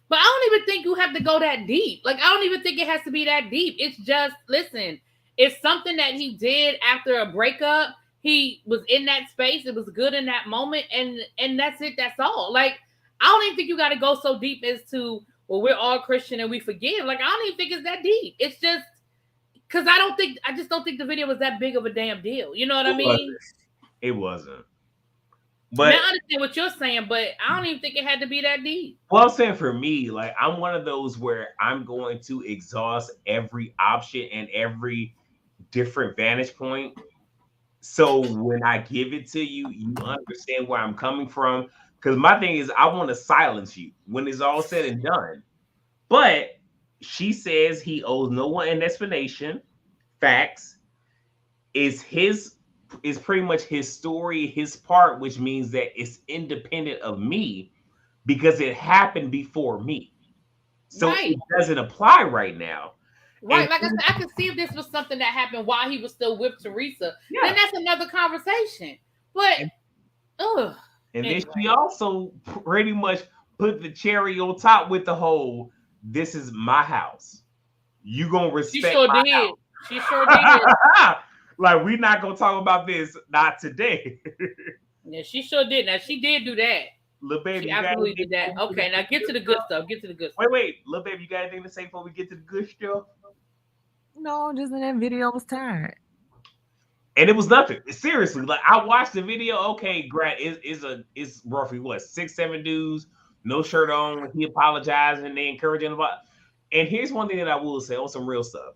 But I don't even think you have to go that deep. Like, I don't even think it has to be that deep. It's just, listen, it's something that he did after a breakup. He was in that space. It was good in that moment. And that's it. That's all. Like, I don't even think you got to go so deep as to, well, we're all Christian and we forgive. Like, I don't even think it's that deep. It's just because I just don't think the video was that big of a damn deal. You know what I mean? It wasn't. But now I understand what you're saying, but I don't even think it had to be that deep. Well, I'm saying for me, like, I'm one of those where I'm going to exhaust every option and every different vantage point. So when I give it to you, you understand where I'm coming from. Because my thing is, I want to silence you when it's all said and done. But she says he owes no one an explanation. Facts. Is pretty much his story, his part, which means that it's independent of me because it happened before me. So right. It doesn't apply right now. Right. And like I said, I could see if this was something that happened while he was still with Teresa. Yeah. Then that's another conversation. But, And then she also pretty much put the cherry on top with the whole, this is my house. You gonna respect She sure my did. house. She sure did. Like, we're not gonna talk about this, not today. Yeah, she sure did. Now, she did do that. Little baby, she absolutely did that. Okay, now get to the good stuff. Get to the good stuff. Wait, little baby, you got anything to say before we get to the good stuff? No, just in that video, I was tired. And it was nothing. Seriously, like, I watched the video. Okay, Grant, it's roughly what, 6-7 dudes. no shirt on. He apologized and they encouraging him. And here's one thing that I will say on some real stuff.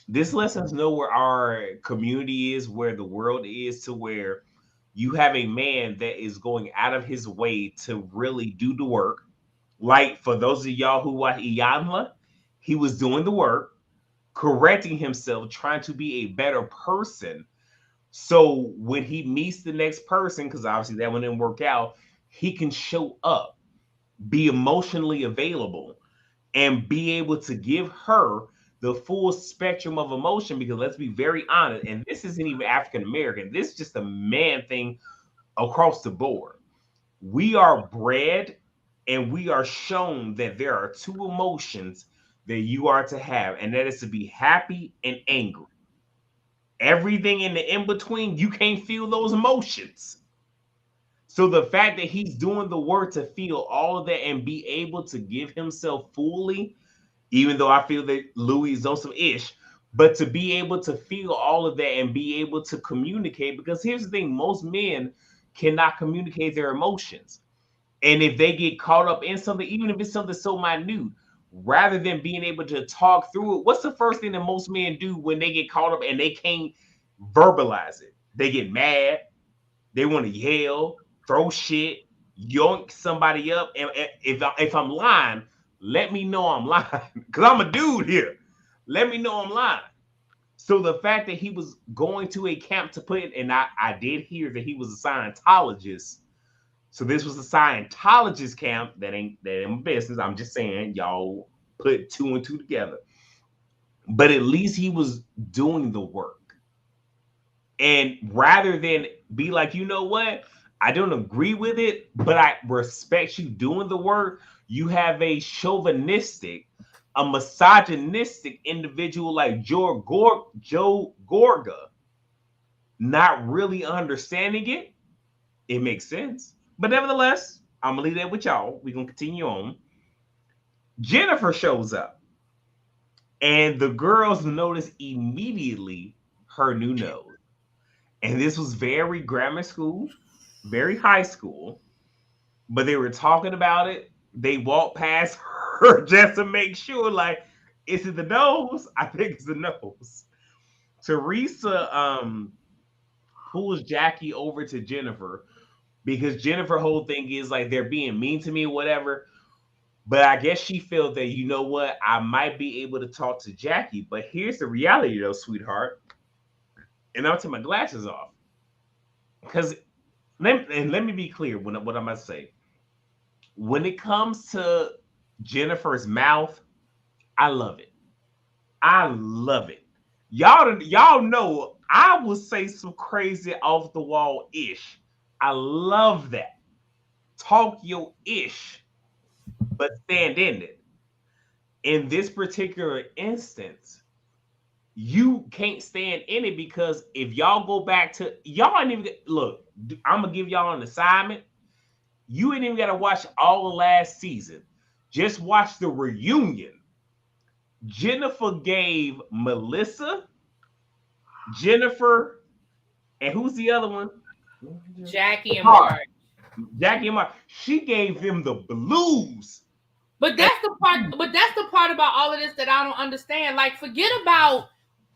This lets us know where our community is, where the world is, to where you have a man that is going out of his way to really do the work. Like for those of y'all who watch Iyanla, he was doing the work, correcting himself, trying to be a better person. So when he meets the next person, because obviously that one didn't work out, he can show up, be emotionally available, and be able to give her the full spectrum of emotion. Because let's be very honest, and this isn't even African American, this is just a man thing across the board. We are bred and we are shown that there are two emotions that you are to have, and that is to be happy and angry. Everything in the in between, you can't feel those emotions. So the fact that he's doing the work to feel all of that and be able to give himself fully, even though I feel that Louie is on some ish, but to be able to feel all of that and be able to communicate, because here's the thing, most men cannot communicate their emotions. And if they get caught up in something, even if it's something so minute, rather than being able to talk through it, what's the first thing that most men do when they get caught up and they can't verbalize it? They get mad. They want to yell, throw shit, yoink somebody up. And if I'm lying, let me know I'm lying, because I'm a dude here. Let me know I'm lying. So the fact that he was going to a camp to put it, and I did hear that he was a Scientologist. So this was a Scientologist camp. That ain't my business. I'm just saying, y'all put two and two together. But at least he was doing the work. And rather than be like, you know what? I don't agree with it, but I respect you doing the work. You have a chauvinistic, a misogynistic individual like Joe Gorga not really understanding it. It makes sense. But nevertheless, I'm going to leave that with y'all. We're going to continue on. Jennifer shows up. And the girls notice immediately her new nose. And this was very grammar school, very high school. But they were talking about it. They walked past her just to make sure, like, is it the nose? I think it's the nose. Teresa pulls Jackie over to Jennifer, because Jennifer's whole thing is like, they're being mean to me or whatever. But I guess she felt that, you know what, I might be able to talk to Jackie. But here's the reality though, sweetheart. And I'll take my glasses off. Because, let me be clear what I'm going to say. When it comes to Jennifer's mouth, I love it. I love it. Y'all know I will say some crazy off the wall ish. I love that. Talk your ish, but stand in it. In this particular instance, you can't stand in it, because if y'all go back to, y'all ain't even, look, I'm going to give y'all an assignment. You ain't even got to watch all the last season. Just watch the reunion. Jennifer gave Melissa, Jennifer, and who's the other one? Jackie and Mark. Jackie and Mark. She gave them the blues. But that's the part about all of this that I don't understand. Like, forget about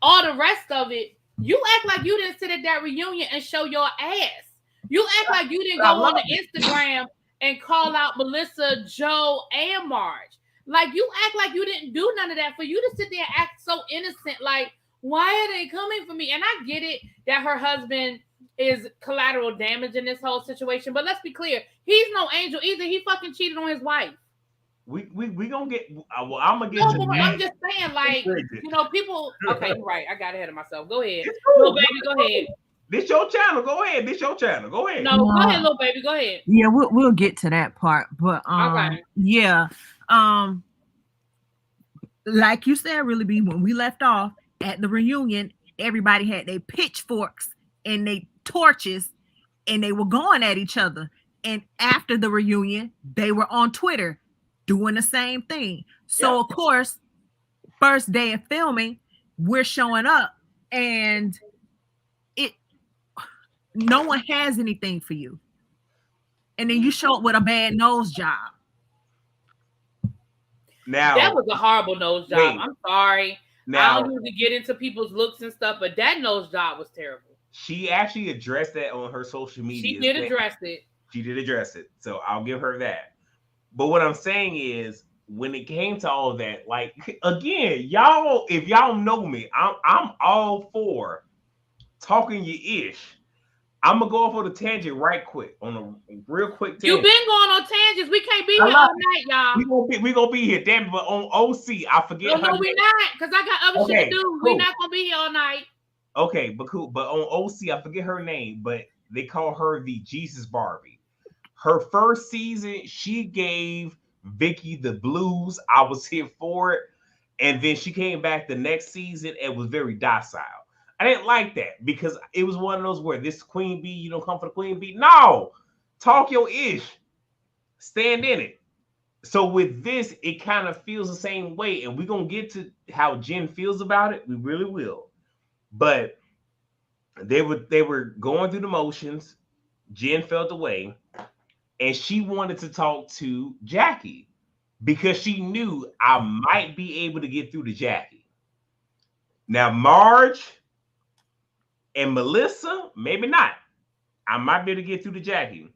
all the rest of it. You act like you didn't sit at that reunion and show your ass. You act like you didn't go on the Instagram and call out Melissa, Joe, and Marge. Like, you act like you didn't do none of that. For you to sit there and act so innocent, like, why are they coming for me? And I get it that her husband is collateral damage in this whole situation. But let's be clear. He's no angel either. He fucking cheated on his wife. We gonna get. Well, I'm gonna get. No, but I'm just saying, like, you know, people. Okay, you're right. I got ahead of myself. Go ahead, little baby. Go ahead. This your channel. Go ahead. This your channel. Go ahead. No, go ahead, little baby. Go ahead. Yeah, we'll get to that part, but okay. Yeah, like you said, really, be when we left off at the reunion, everybody had their pitchforks and their torches, and they were going at each other. And after the reunion, they were on Twitter doing the same thing. So, of course, first day of filming, we're showing up and no one has anything for you. and then you show up with a bad nose job. Now that was a horrible nose job. wait. I'm sorry. Now I don't usually get into people's looks and stuff, but that nose job was terrible. she actually addressed that on her social media. She did address it. She did address it. So I'll give her that. But what I'm saying is, when it came to all of that, like, again, y'all, if y'all know me, I'm all for talking your ish. I'm gonna go off on a tangent right quick, on a real quick tangent. You've been going on tangents. We can't be here all night, y'all. We gonna be here, damn it. But on OC, I forget. No, we're not, because I got other shit to do. Cool. We're not gonna be here all night. Okay, but cool. But on OC, I forget her name, but they call her the Jesus Barbie. Her first season, she gave Vicky the blues. I was here for it. And then she came back the next season and was very docile. I didn't like that because it was one of those where this queen bee, you don't come for the queen bee. No, talk your ish, stand in it. So with this, it kind of feels the same way. And we're going to get to how Jen feels about it. We really will. But they were going through the motions. Jen felt away. And she wanted to talk to Jackie because she knew I might be able to get through to Jackie. Now, Marge and Melissa, maybe not. I might be able to get through to Jackie.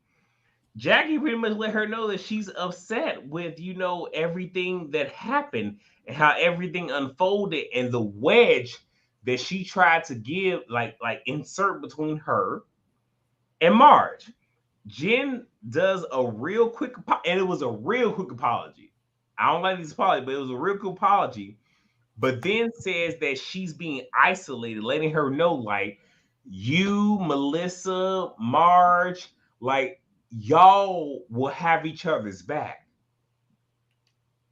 Jackie pretty much let her know that she's upset with, everything that happened and how everything unfolded and the wedge that she tried to give, like insert between her and Marge. Jen does a real quick, and it was a real quick apology. I don't like these apologies, but it was a real quick apology. But then says that she's being isolated, letting her know, like, you, Melissa, Marge, like, y'all will have each other's back.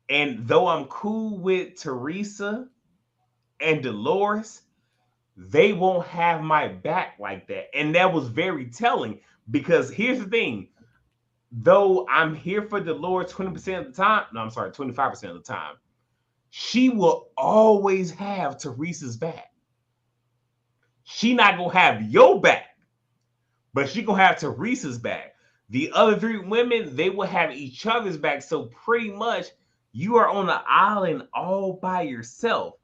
And though I'm cool with Teresa and Dolores, they won't have my back like that. And that was very telling. Because here's the thing, though I'm here for Dolores 20% of the time, 25% of the time, she will always have Teresa's back. She not going to have your back, but she going to have Teresa's back. The other three women, they will have each other's back. So pretty much you are on an island all by yourself.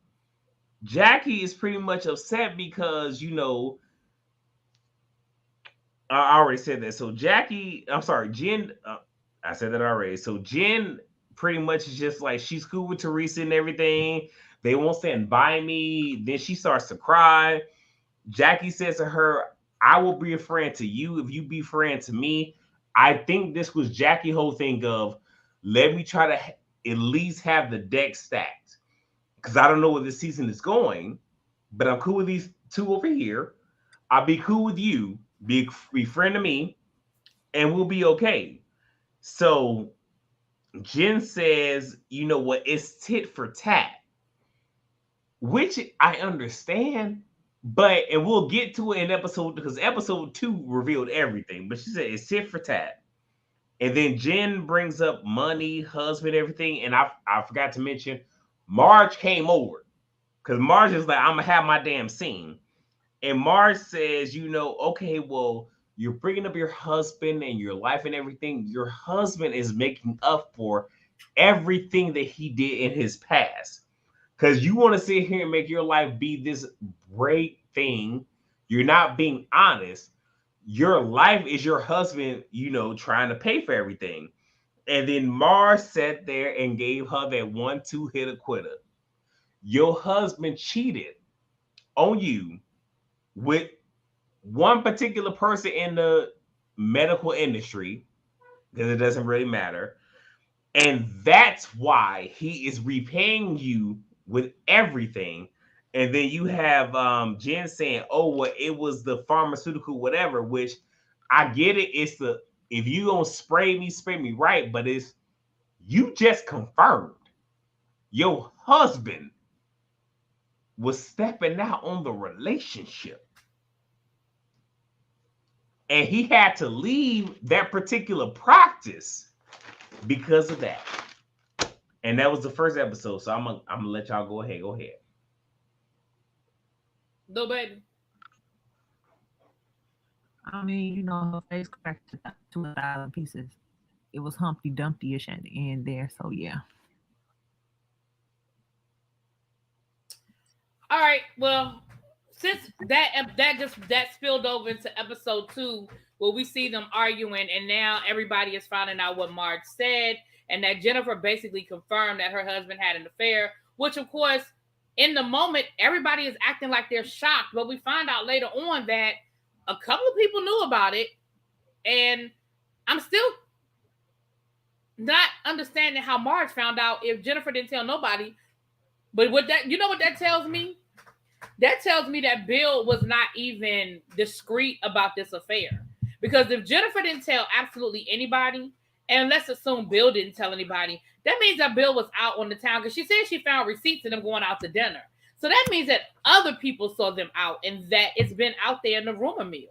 Jackie is pretty much upset because, I already said that. So Jen, I said that already. So Jen pretty much is just like, she's cool with Teresa and everything. They won't stand by me. Then she starts to cry. Jackie says to her, I will be a friend to you if you be a friend to me. I think this was Jackie's whole thing of, let me try to at least have the deck stacked. Because I don't know where this season is going, but I'm cool with these two over here. I'll be cool with you. Be friend to me, and we'll be okay. So Jen says, you know what, it's tit for tat, which I understand, and we'll get to it in episode, because episode 2 revealed everything, but she said it's tit for tat. And then Jen brings up money, husband, everything, and I forgot to mention, Marge came over, because Marge is like, I'm gonna have my damn scene. And Marge says, okay, well, you're bringing up your husband and your life and everything. Your husband is making up for everything that he did in his past. Because you want to sit here and make your life be this great thing. You're not being honest. Your life is your husband, trying to pay for everything. And then Marge sat there and gave her that 1-2 hitter quitter. Your husband cheated on you with one particular person in the medical industry, because it doesn't really matter. And that's why he is repaying you with everything. And then you have Jen saying, oh, well, it was the pharmaceutical whatever, which I get it. It's if you gonna spray me right, but you just confirmed your husband was stepping out on the relationship. And he had to leave that particular practice because of that. And that was the first episode. So I'm gonna let y'all go ahead. Go ahead. No, baby. I mean, you know, her face cracked to 1,000 pieces. It was Humpty Dumpty-ish at the end there. So yeah. All right. Well, since that spilled over into episode 2, where we see them arguing, and now everybody is finding out what Marge said, and that Jennifer basically confirmed that her husband had an affair. Which, of course, in the moment, everybody is acting like they're shocked, but we find out later on that a couple of people knew about it, and I'm still not understanding how Marge found out if Jennifer didn't tell nobody. But what that, you know what that tells me? That tells me that Bill was not even discreet about this affair. Because if Jennifer didn't tell absolutely anybody, and let's assume Bill didn't tell anybody, that means that Bill was out on the town, because she said she found receipts of them going out to dinner. So that means that other people saw them out, and that it's been out there in the rumor mill.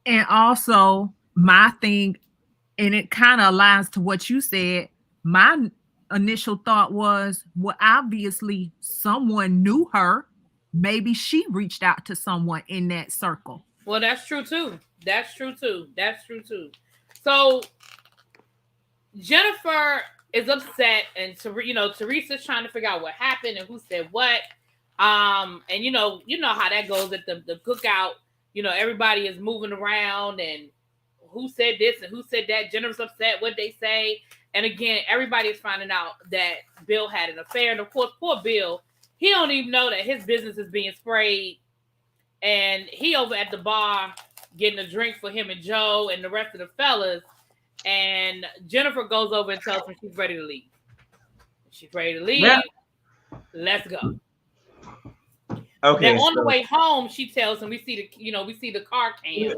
And also, my thing, and it kind of aligns to what you said, my initial thought was, well, obviously someone knew her. Maybe she reached out to someone in that circle. Well, that's true too. So Jennifer is upset, and Teresa's trying to figure out what happened and who said what. And you know how that goes at the cookout. Everybody is moving around, and who said this and who said that. Jennifer's upset. What they say. And again, everybody is finding out that Bill had an affair. And of course, poor Bill, he don't even know that his business is being sprayed. And he over at the bar getting a drink for him and Joe and the rest of the fellas. And Jennifer goes over and tells him she's ready to leave. She's ready to leave. Yeah. Let's go. Okay. Now on the way home, she tells him we see the car can.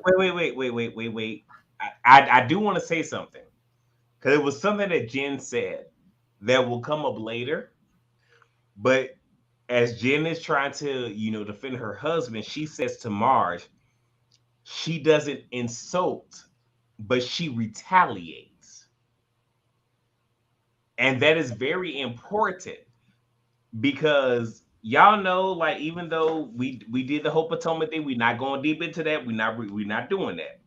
Wait. I do want to say something. Because it was something that Jen said that will come up later. But as Jen is trying to, defend her husband, she says to Marge, she doesn't insult, but she retaliates. And that is very important because y'all know, like, even though we did the whole Potomac thing, we're not going deep into that. We're not doing that.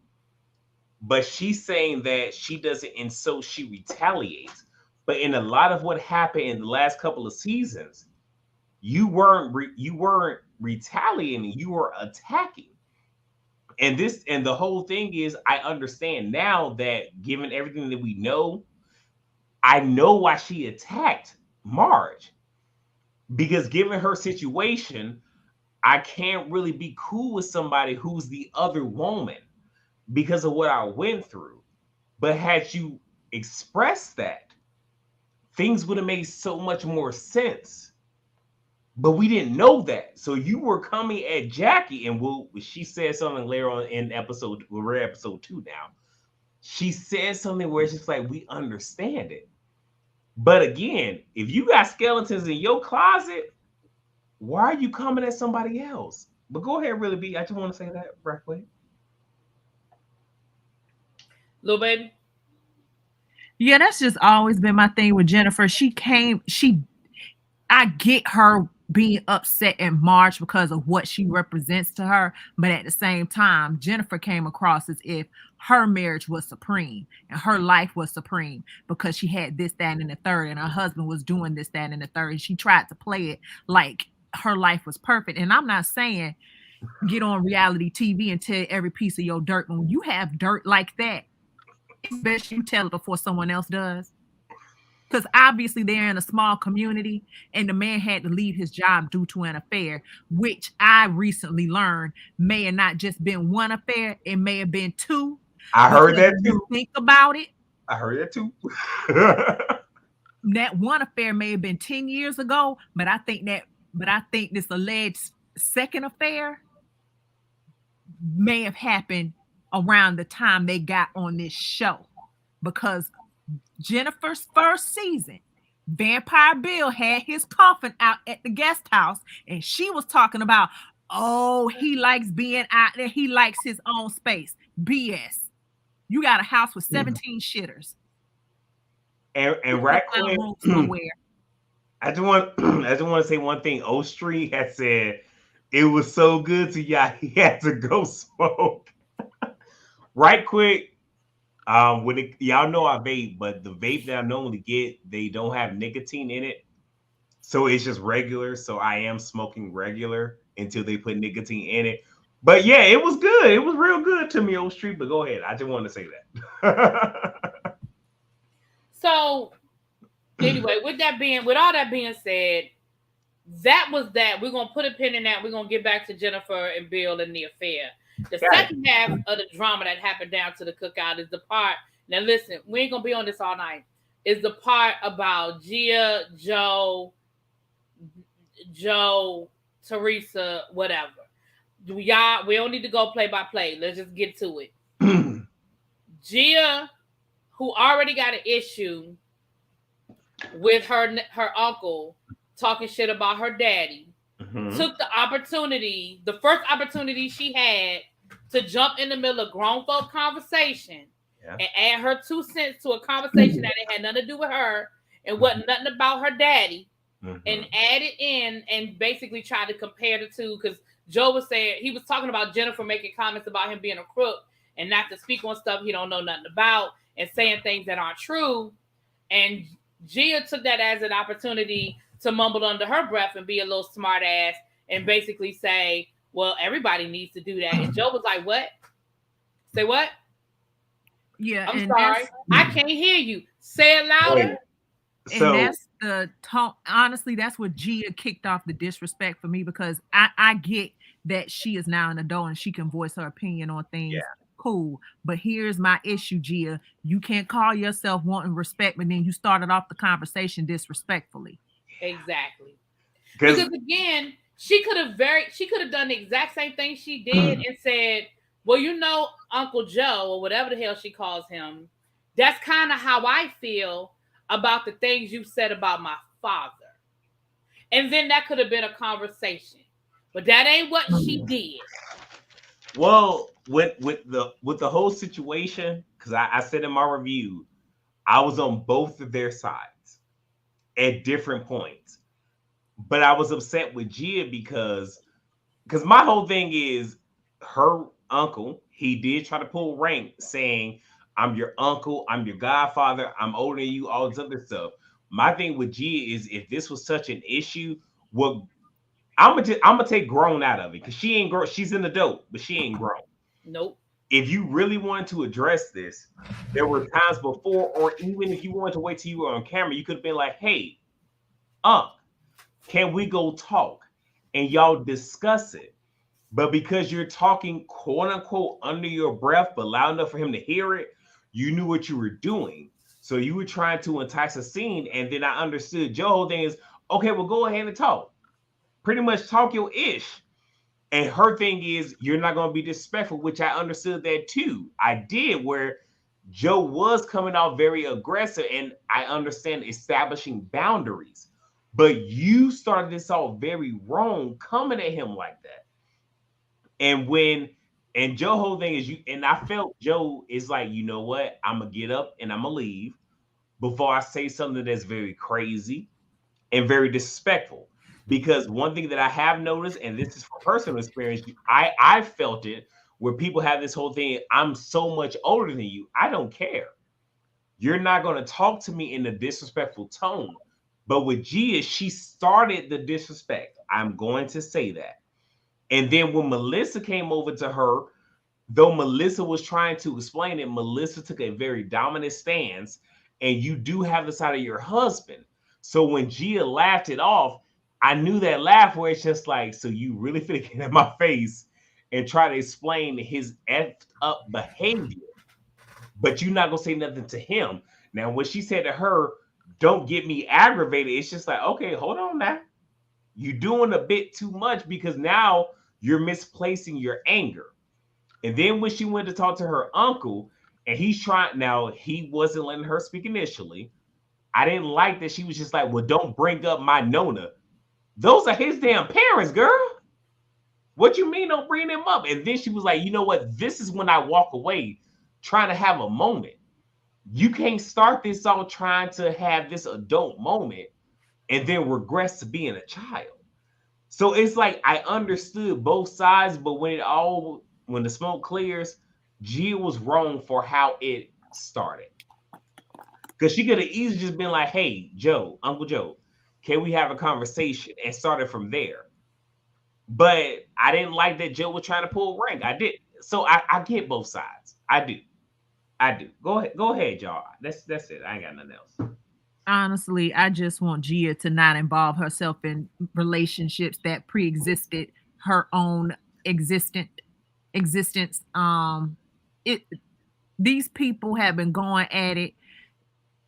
But she's saying that she doesn't insult, she retaliates. But in a lot of what happened in the last couple of seasons, you weren't retaliating, you were attacking. And the whole thing is, I understand now that given everything that we know, I know why she attacked Marge. Because given her situation, I can't really be cool with somebody who's the other woman. Because of what I went through. But had you expressed that, things would have made so much more sense. But we didn't know that. So you were coming at Jackie, and she said something later on in we're at episode 2 now. She said something where it's just like, we understand it. But again, if you got skeletons in your closet, why are you coming at somebody else? But go ahead, Really B. I just want to say that right quick. Little baby. Yeah, that's just always been my thing with Jennifer. I get her being upset at Marge because of what she represents to her. But at the same time, Jennifer came across as if her marriage was supreme and her life was supreme because she had this, that, and the third, and her husband was doing this, that, and the third. And she tried to play it like her life was perfect. And I'm not saying get on reality TV and tell every piece of your dirt. When you have dirt like that, it's best you tell it before someone else does. Because obviously they're in a small community and the man had to leave his job due to an affair, which I recently learned may have not just been one affair. It may have been 2. I heard that too. Think about it. I heard that too. That one affair may have been 10 years ago, but I think this alleged second affair may have happened around the time they got on this show, because Jennifer's first season, Vampire Bill had his coffin out at the guest house, and she was talking about, oh, he likes being out there. He likes his own space. BS. You got a house with 17 shitters. And right quick, I just want to say one thing. O Street had said It was so good to y'all. He had to go smoke. Right quick. Y'all know I vape, but the vape that I normally get, they don't have nicotine in it. So it's just regular. So I am smoking regular until they put nicotine in it. But yeah, it was good. It was real good to me on street. But go ahead. I just wanted to say that. So anyway, with all that being said, that was that. We're gonna put a pin in that. We're gonna get back to Jennifer and Bill and the affair. The second half of the drama that happened down to the cookout is the part. Now listen, we ain't gonna be on this all night. Is the part about Gia, Joe, Teresa, whatever. We don't need to go play by play. Let's just get to it. Gia, who already got an issue with her uncle talking shit about her daddy, took the first opportunity she had to jump in the middle of grown folk conversation and add her 2 cents to a conversation that it had nothing to do with her and wasn't nothing about her daddy, and add it in and basically try to compare the two, because Joe was saying, he was talking about Jennifer making comments about him being a crook and not to speak on stuff he don't know nothing about and saying things that aren't true. And Gia took that as an opportunity to mumble under her breath and be a little smart ass and basically say, well, everybody needs to do that. And Joe was like, what? Say what? Yeah. I'm sorry. I can't hear you. Say it louder. And that's the talk. Honestly, that's what Gia kicked off the disrespect for me, because I get that she is now an adult and she can voice her opinion on things. Yeah. Cool. But here's my issue, Gia. You can't call yourself wanting respect, but then you started off the conversation disrespectfully. Exactly. Because again, she could have done the exact same thing she did and said, well, you know, Uncle Joe, or whatever the hell she calls him, that's kind of how I feel about the things you said about my father. And then that could have been a conversation. But that ain't what she did. Well, with the whole situation, because I said in my review, I was on both of their sides at different points. But I was upset with Gia because my whole thing is her uncle, he did try to pull rank saying, I'm your uncle, I'm your godfather, I'm older than you, all this other stuff. My thing with Gia is, if this was such an issue, well, I'm gonna take grown out of it, because she ain't grown. She's an adult, but she ain't grown. Nope. If you really wanted to address this, there were times before, or even if you wanted to wait till you were on camera, you could have been like, hey, can we go talk? And y'all discuss it. But because you're talking quote unquote under your breath, but loud enough for him to hear it, you knew what you were doing. So you were trying to entice a scene. And then I understood Joe's whole thing is, okay, well, go ahead and talk. Pretty much talk your ish. And her thing is, you're not going to be disrespectful, which I understood that too. I did, where Joe was coming out very aggressive, and I understand establishing boundaries. But you started this all very wrong, coming at him like that. And Joe's whole thing is, and I felt Joe is like, you know what? I'm going to get up and I'm going to leave before I say something that's very crazy and very disrespectful. Because one thing that I have noticed, and this is from personal experience, I felt it, where people have this whole thing, I'm so much older than you, I don't care. You're not going to talk to me in a disrespectful tone. But with Gia, she started the disrespect. I'm going to say that. And then when Melissa came over to her, though Melissa was trying to explain it, Melissa took a very dominant stance, and you do have the side of your husband. So when Gia laughed it off, I knew that laugh where it's just like, so you really finna get in my face and try to explain his effed up behavior, but you're not gonna say nothing to him. Now, when she said to her, don't get me aggravated, it's just like, okay, hold on now. You're doing a bit too much, because now you're misplacing your anger. And then when she went to talk to her uncle, and he's trying, now he wasn't letting her speak initially. I didn't like that she was just like, well, don't bring up my Nona. Those are his damn parents, girl. What you mean don't bring them up? And then she was like, you know what? This is when I walk away trying to have a moment. You can't start this all trying to have this adult moment and then regress to being a child. So it's like I understood both sides, but when the smoke clears, Gia was wrong for how it started. Because she could have easily just been like, "Hey, Joe, Uncle Joe, can we have a conversation?" and started from there. But I didn't like that Joe was trying to pull rank. I did. So I get both sides. I do. I do. Go ahead, y'all. That's it. I ain't got nothing else. Honestly, I just want Gia to not involve herself in relationships that pre-existed her own existence. It These people have been going at it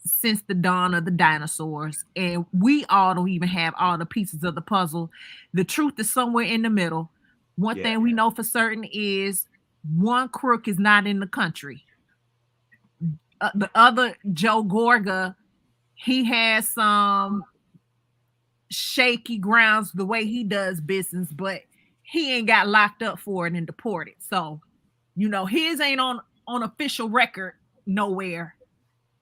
since the dawn of the dinosaurs, and we all don't even have all the pieces of the puzzle. The truth is somewhere in the middle. One thing we know for certain is one crook is not in the country. The other, Joe Gorga, he has some shaky grounds the way he does business, but he ain't got locked up for it and deported. So, his ain't on official record nowhere.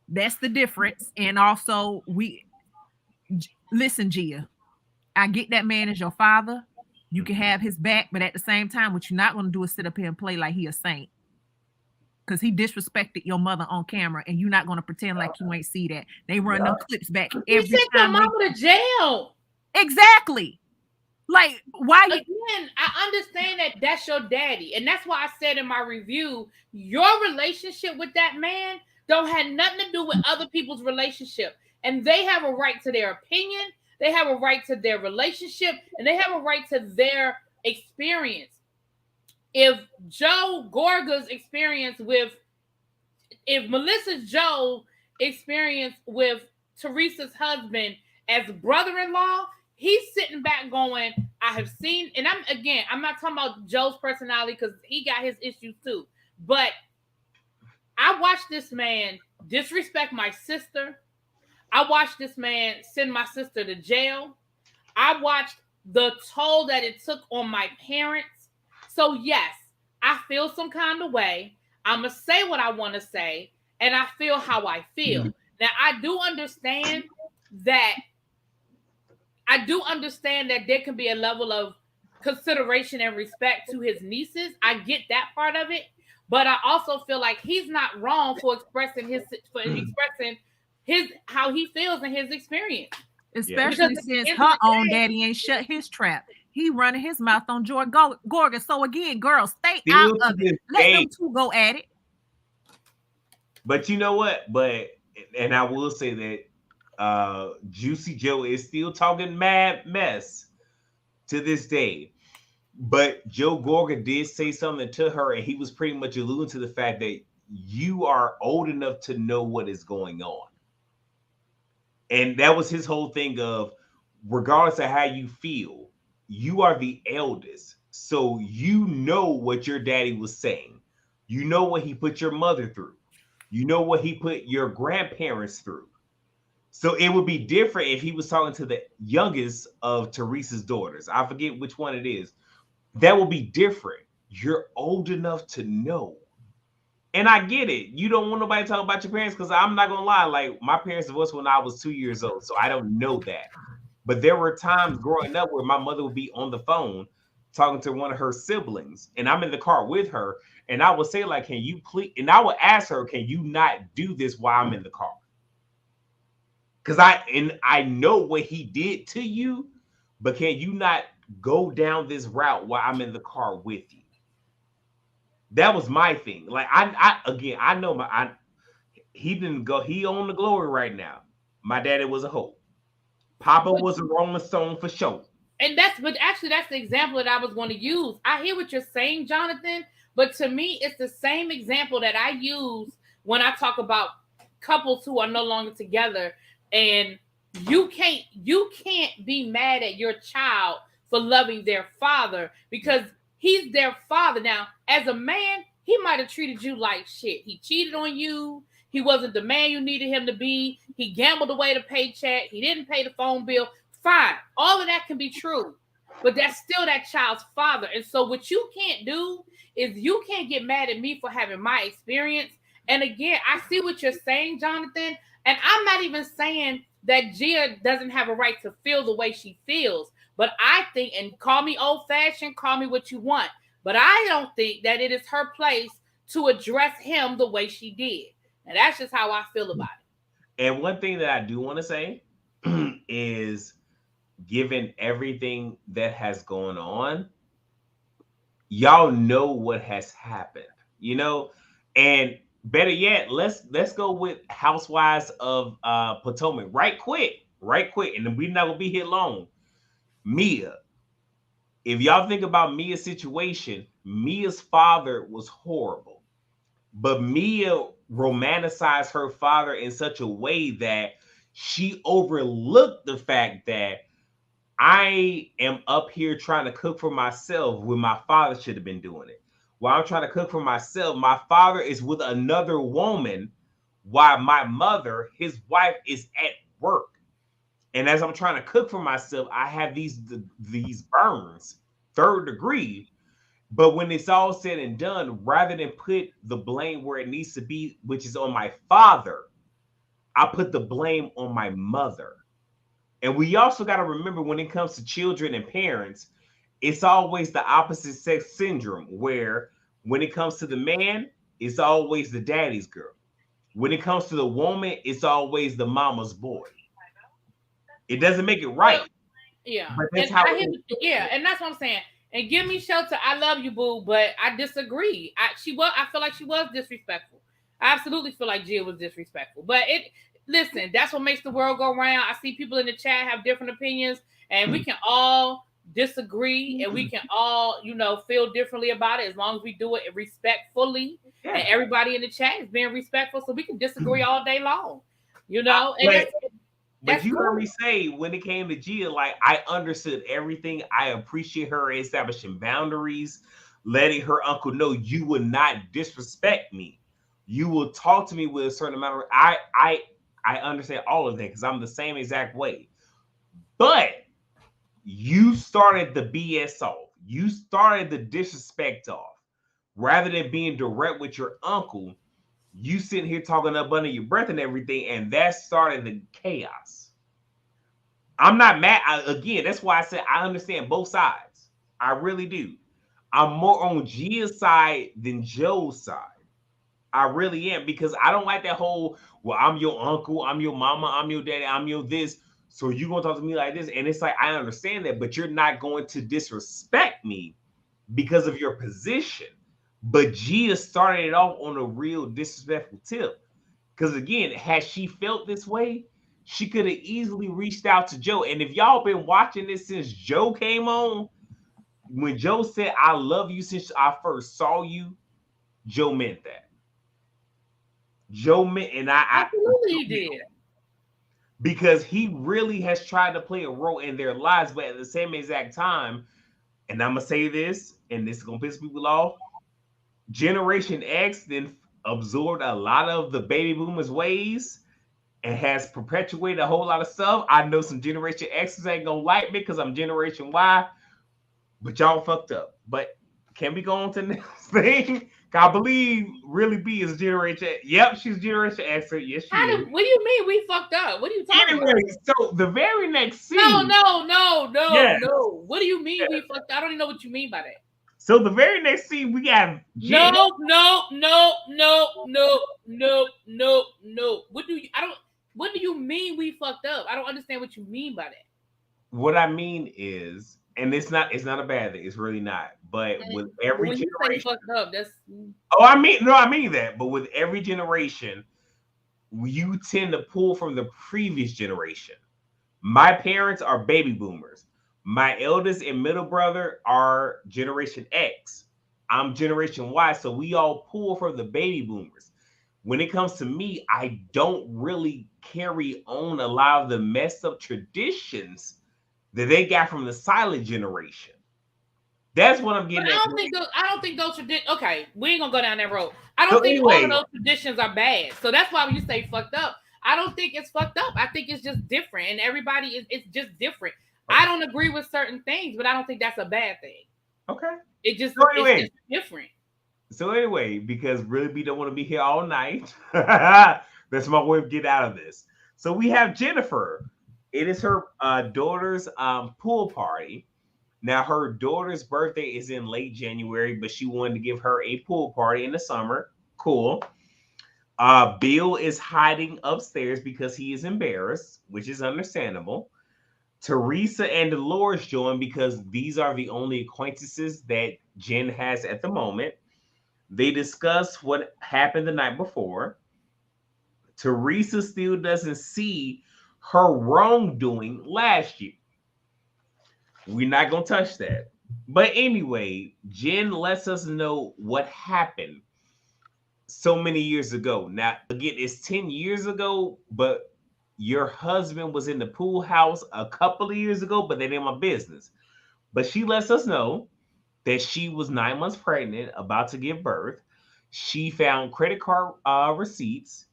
That's the difference. And also, listen, Gia, I get that man is your father. You can have his back, but at the same time, what you're not going to do is sit up here and play like he a saint. Because he disrespected your mother on camera, and you're not going to pretend like you ain't see that. They run them clips back every sent time. Your mama to jail. Exactly. Like, why? Again, I understand that that's your daddy, and that's why I said in my review, your relationship with that man don't have nothing to do with other people's relationship, and they have a right to their opinion. They have a right to their relationship, and they have a right to their experience. If Joe Gorga's experience if Melissa's Joe experience with Teresa's husband as brother-in-law, he's sitting back going, I have seen, and I'm not talking about Joe's personality because he got his issues too, but I watched this man disrespect my sister. I watched this man send my sister to jail. I watched the toll that it took on my parents. So yes, I feel some kind of way. I'm going to say what I want to say, and I feel how I feel. Now, I do understand that there can be a level of consideration and respect to his nieces. I get that part of it, but I also feel like he's not wrong for expressing how he feels in his experience. Especially since her own daddy ain't shut his trap. He running his mouth on Gorga. So again, girls, stay out of it. Let them two go at it. But you know what? And I will say that Juicy Joe is still talking mad mess to this day. But Joe Gorga did say something to her, and he was pretty much alluding to the fact that you are old enough to know what is going on. And that was his whole thing of, regardless of how you feel, you are the eldest. So you know what your daddy was saying. You know what he put your mother through. You know what he put your grandparents through. So it would be different if he was talking to the youngest of Teresa's daughters. I forget which one it is. That would be different. You're old enough to know. And I get it. You don't want nobody talking about your parents, because I'm not going to lie. Like, my parents divorced when I was 2 years old, so I don't know that. But there were times growing up where my mother would be on the phone talking to one of her siblings, and I'm in the car with her, and I would say, like, can you please, and I would ask her, can you not do this while I'm in the car? Because I know what he did to you, but can you not go down this route while I'm in the car with you? That was my thing. Like, I know he didn't go. He owned the glory right now. My daddy was a hoe. Papa was a Rolling Stone for sure. And that's the example that I was going to use. I hear what you're saying, Jonathan, but to me, it's the same example that I use when I talk about couples who are no longer together. And you can't be mad at your child for loving their father, because he's their father. Now, as a man, he might have treated you like shit. He cheated on you. He wasn't the man you needed him to be. He gambled away the paycheck. He didn't pay the phone bill. Fine. All of that can be true. But that's still that child's father. And so what you can't do is you can't get mad at me for having my experience. And again, I see what you're saying, Jonathan. And I'm not even saying that Gia doesn't have a right to feel the way she feels. But I think, and call me old-fashioned, call me what you want, but I don't think that it is her place to address him the way she did. And that's just how I feel about it. And one thing that I do want to say is, given everything that has gone on, y'all know what has happened, you know, and better yet, let's go with Housewives of Potomac right quick, and then we're not gonna be here long. Mia, if y'all think about Mia's situation, Mia's father was horrible, but Mia romanticized her father in such a way that she overlooked the fact that I am up here trying to cook for myself when my father should have been doing it. While I'm trying to cook for myself, my father is with another woman while my mother, his wife, is at work. And as I'm trying to cook for myself, I have these burns, 3rd degree. But when it's all said and done, rather than put the blame where it needs to be, which is on my father, I put the blame on my mother. And we also got to remember, when it comes to children and parents, it's always the opposite sex syndrome, where when it comes to the man, it's always the daddy's girl. When it comes to the woman, it's always the mama's boy. It doesn't make it right. Yeah. But that's and how and that's what I'm saying. And give me shelter. I love you, boo, but I disagree. I feel like she was disrespectful. I absolutely feel like Jill was disrespectful. But listen, that's what makes the world go round. I see people in the chat have different opinions, and we can all disagree, and we can all, feel differently about it, as long as we do it respectfully. Yeah. And everybody in the chat is being respectful, so we can disagree all day long. But you heard me say, when it came to Gia, like, I understood everything. I appreciate her establishing boundaries, letting her uncle know, you will not disrespect me. You will talk to me with a certain amount of. I understand all of that, because I'm the same exact way. But you started the BS off. You started the disrespect off. Rather than being direct with your uncle, you sitting here talking up under your breath and everything, and that started the chaos. I'm not mad. Again, that's why I said I understand both sides. I really do. I'm more on Gia's side than Joe's side. I really am, because I don't like that whole, well, I'm your uncle, I'm your mama, I'm your daddy, I'm your this, so you're going to talk to me like this. And it's like, I understand that, but you're not going to disrespect me because of your position. But Gia started it off on a real disrespectful tip. Because again, had she felt this way, she could have easily reached out to Joe. And if y'all been watching this since Joe came on, when Joe said, I love you since I first saw you, Joe meant that. Joe meant, and I absolutely he did. Because he really has tried to play a role in their lives, but at the same exact time, and I'm going to say this, and this is going to piss people off, Generation X then absorbed a lot of the baby boomers' ways and has perpetuated a whole lot of stuff. I know some Generation X's ain't going to like me because I'm Generation Y, but y'all fucked up. But can we go on to the next thing? I believe ReallyB is Generation X. Yep, she's Generation X. Yes, she is. What do you mean we fucked up? What are you talking about? So the very next scene. No. What do you mean we fucked up? I don't even know what you mean by that. So the very next scene, we got No. What do you mean we fucked up? I don't understand what you mean by that. What I mean is, and it's not a bad thing. It's really not. But with every when generation, you say fucked up, that's. Oh, I mean that. But with every generation, you tend to pull from the previous generation. My parents are baby boomers. My eldest and middle brother are Generation X. I'm Generation Y. So we all pull from the baby boomers. When it comes to me, I don't really carry on a lot of the messed up traditions that they got from the silent generation. That's what I'm getting at. I don't think those traditions. Okay, we ain't gonna go down that road. I don't think all of those traditions are bad. So that's why when you say fucked up, I don't think it's fucked up. I think it's just different, and everybody it's just different. Okay. I don't agree with certain things, but I don't think that's a bad thing. Okay. It's different. So anyway, because ReallyB don't want to be here all night, that's my way of getting out of this. So we have Jennifer. It is her daughter's pool party. Now, her daughter's birthday is in late January, but she wanted to give her a pool party in the summer. Cool. Bill is hiding upstairs because he is embarrassed, which is understandable. Teresa and Dolores join because these are the only acquaintances that Jen has at the moment. They discuss what happened the night before. Teresa still doesn't see her wrongdoing last year. We're not going to touch that. But anyway, Jen lets us know what happened so many years ago. Now, again, it's 10 years ago, but your husband was in the pool house a couple of years ago, but that ain't my business. But she lets us know that she was 9 months pregnant, about to give birth. She found credit card receipts,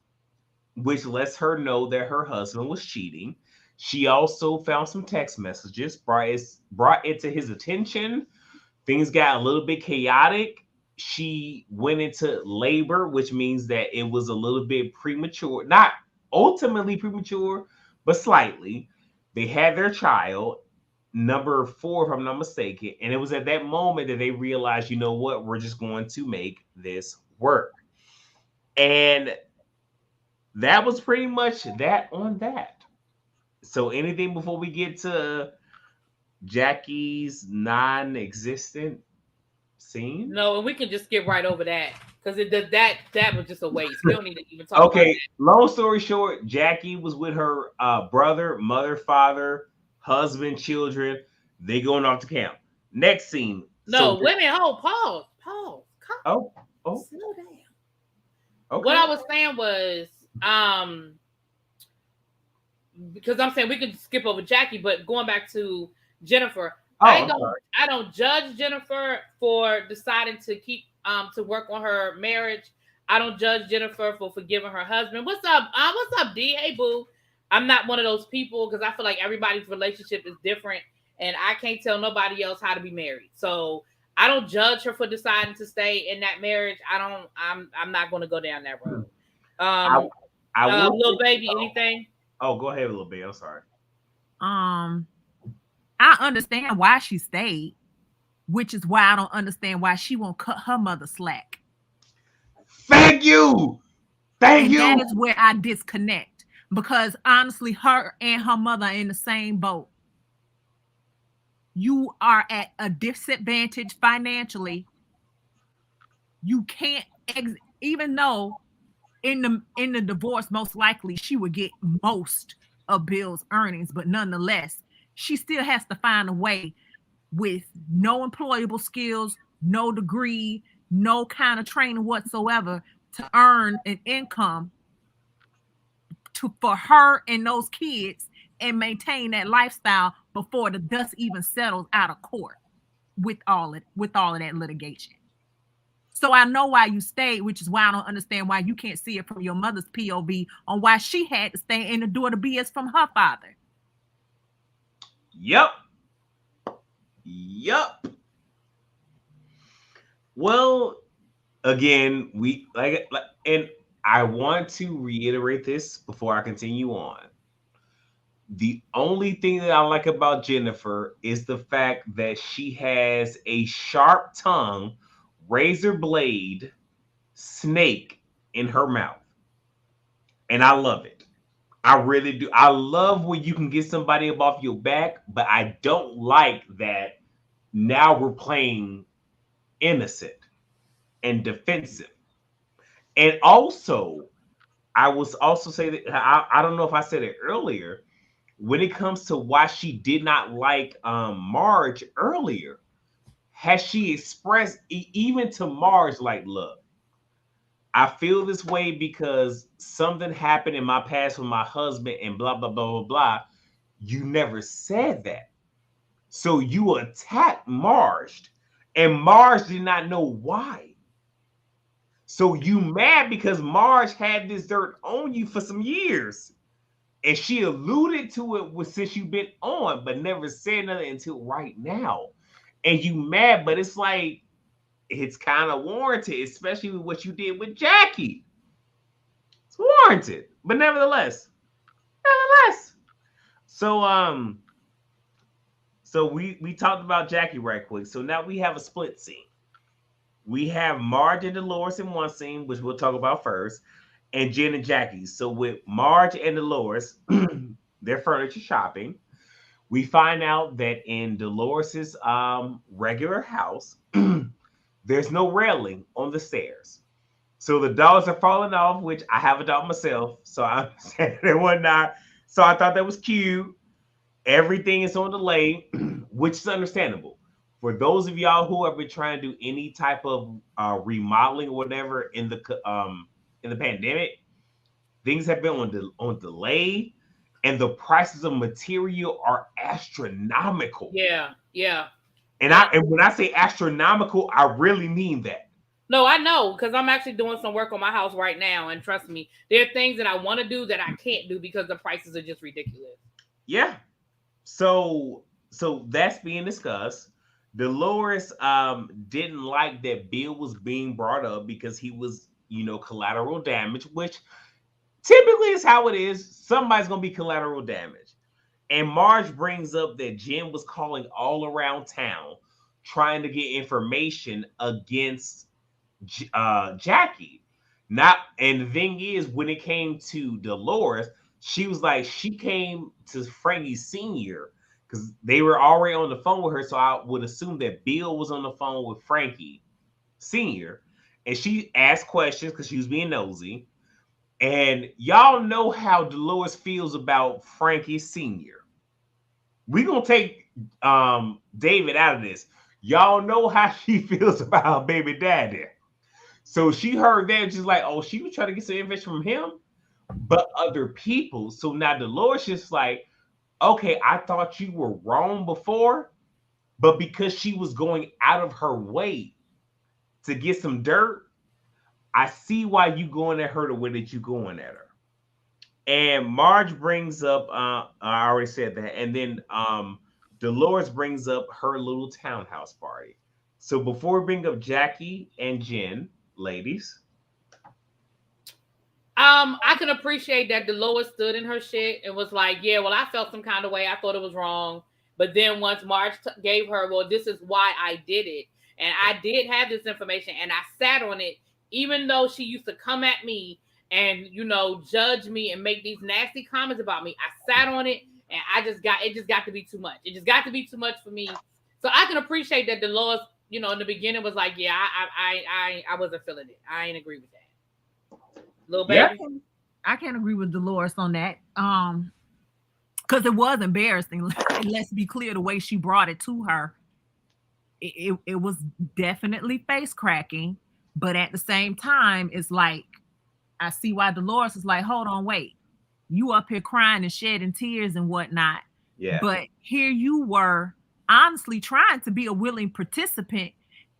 which lets her know that her husband was cheating. She also found some text messages, brought it to his attention. Things got a little bit chaotic. She went into labor, which means that it was a little bit premature, not ultimately premature, but slightly. They had their child, number 4, if I'm not mistaken. And it was at that moment that they realized, you know what, we're just going to make this work. And that was pretty much that on that. So anything before we get to Jackie's non-existent scene? No, and we can just skip right over that because that was just a waste. We don't need to even talk about Okay, that. long story short, Jackie was with her brother, mother, father, husband, children. They going off to camp. Next scene. No, So, wait a minute. Hold, pause. Come, oh, slow down. okay. What I was saying was, because I'm saying we could skip over Jackie, but going back to Jennifer, I don't judge Jennifer for deciding to keep to work on her marriage. I don't judge Jennifer for forgiving her husband. What's up? What's up, D? Hey, boo. I'm not one of those people because I feel like everybody's relationship is different, and I can't tell nobody else how to be married. So I don't judge her for deciding to stay in that marriage. I'm not going to go down that road. Little baby, anything? Oh, go ahead, little baby. I'm sorry. I understand why she stayed, which is why I don't understand why she won't cut her mother slack. Thank you. And that is where I disconnect, because honestly, her and her mother are in the same boat. You are at a disadvantage financially. You can't even though in the divorce, most likely she would get most of Bill's earnings, but nonetheless, she still has to find a way with no employable skills, no degree, no kind of training whatsoever to earn an income for her and those kids and maintain that lifestyle before the dust even settles out of court with all of that litigation. So I know why you stayed, which is why I don't understand why you can't see it from your mother's POV on why she had to stay and endure the BS from her father. Yep. Well, again, we and I want to reiterate this before I continue on. The only thing that I like about Jennifer is the fact that she has a sharp tongue, razor blade snake in her mouth. And I love it. I really do. I love when you can get somebody up off your back, but I don't like that now we're playing innocent and defensive. And also, I was also say that I don't know if I said it earlier, when it comes to why she did not like Marge earlier, has she expressed even to Marge, like, look, I feel this way because something happened in my past with my husband and blah, blah, blah, blah, blah. You never said that. So you attacked Marge and Marge did not know why. So you mad because Marge had this dirt on you for some years. And she alluded to it since you've been on, but never said nothing until right now. And you mad, but it's like, it's kind of warranted, especially with what you did with Jackie. It's warranted, but nevertheless. So we talked about Jackie right quick. So now we have a split scene. We have Marge and Dolores in one scene, which we'll talk about first, and Jen and Jackie. So with Marge and Dolores, they're furniture shopping. We find out that in Dolores's regular house, there's no railing on the stairs. So the dogs are falling off, which I have a dog myself, so I'm saying and whatnot. So I thought that was cute. Everything is on delay, which is understandable. For those of y'all who have been trying to do any type of remodeling or whatever in the pandemic, things have been on delay, and the prices of material are astronomical. Yeah. And when I say astronomical, I really mean that. No, I know, because I'm actually doing some work on my house right now, and trust me, there are things that I want to do that I can't do because the prices are just ridiculous. Yeah. So that's being discussed. Dolores didn't like that Bill was being brought up because he was, collateral damage, which typically is how it is. Somebody's gonna be collateral damage. And Marge brings up that Jen was calling all around town trying to get information against Jackie. And the thing is, when it came to Dolores, she was like, she came to Frankie Sr. because they were already on the phone with her. So I would assume that Bill was on the phone with Frankie Sr. And she asked questions because she was being nosy. And y'all know how Dolores feels about Frankie Sr. We're going to take David out of this. Y'all know how she feels about her baby daddy. So she heard that and she's like, oh, she was trying to get some information from him, but other people. So now Dolores is like, okay, I thought you were wrong before, but because she was going out of her way to get some dirt, I see why you going at her the way that you going at her. And Marge brings up, I already said that, and then Dolores brings up her little townhouse party. So before we bring up Jackie and Jen, ladies. I can appreciate that Dolores stood in her shit and was like, yeah, well, I felt some kind of way. I thought it was wrong. But then once Marge gave her, well, this is why I did it. And I did have this information and I sat on it, even though she used to come at me and, judge me and make these nasty comments about me. I sat on it and it just got to be too much. It just got to be too much for me. So I can appreciate that Dolores, in the beginning was like, yeah, I wasn't feeling it. I ain't agree with that. Little baby. Yeah, I can't agree with Dolores on that. Because it was embarrassing. Let's be clear, the way she brought it to her, it was definitely face cracking. But at the same time, it's like, I see why Dolores is like, hold on, wait. You up here crying and shedding tears and whatnot. Yeah. But here you were honestly trying to be a willing participant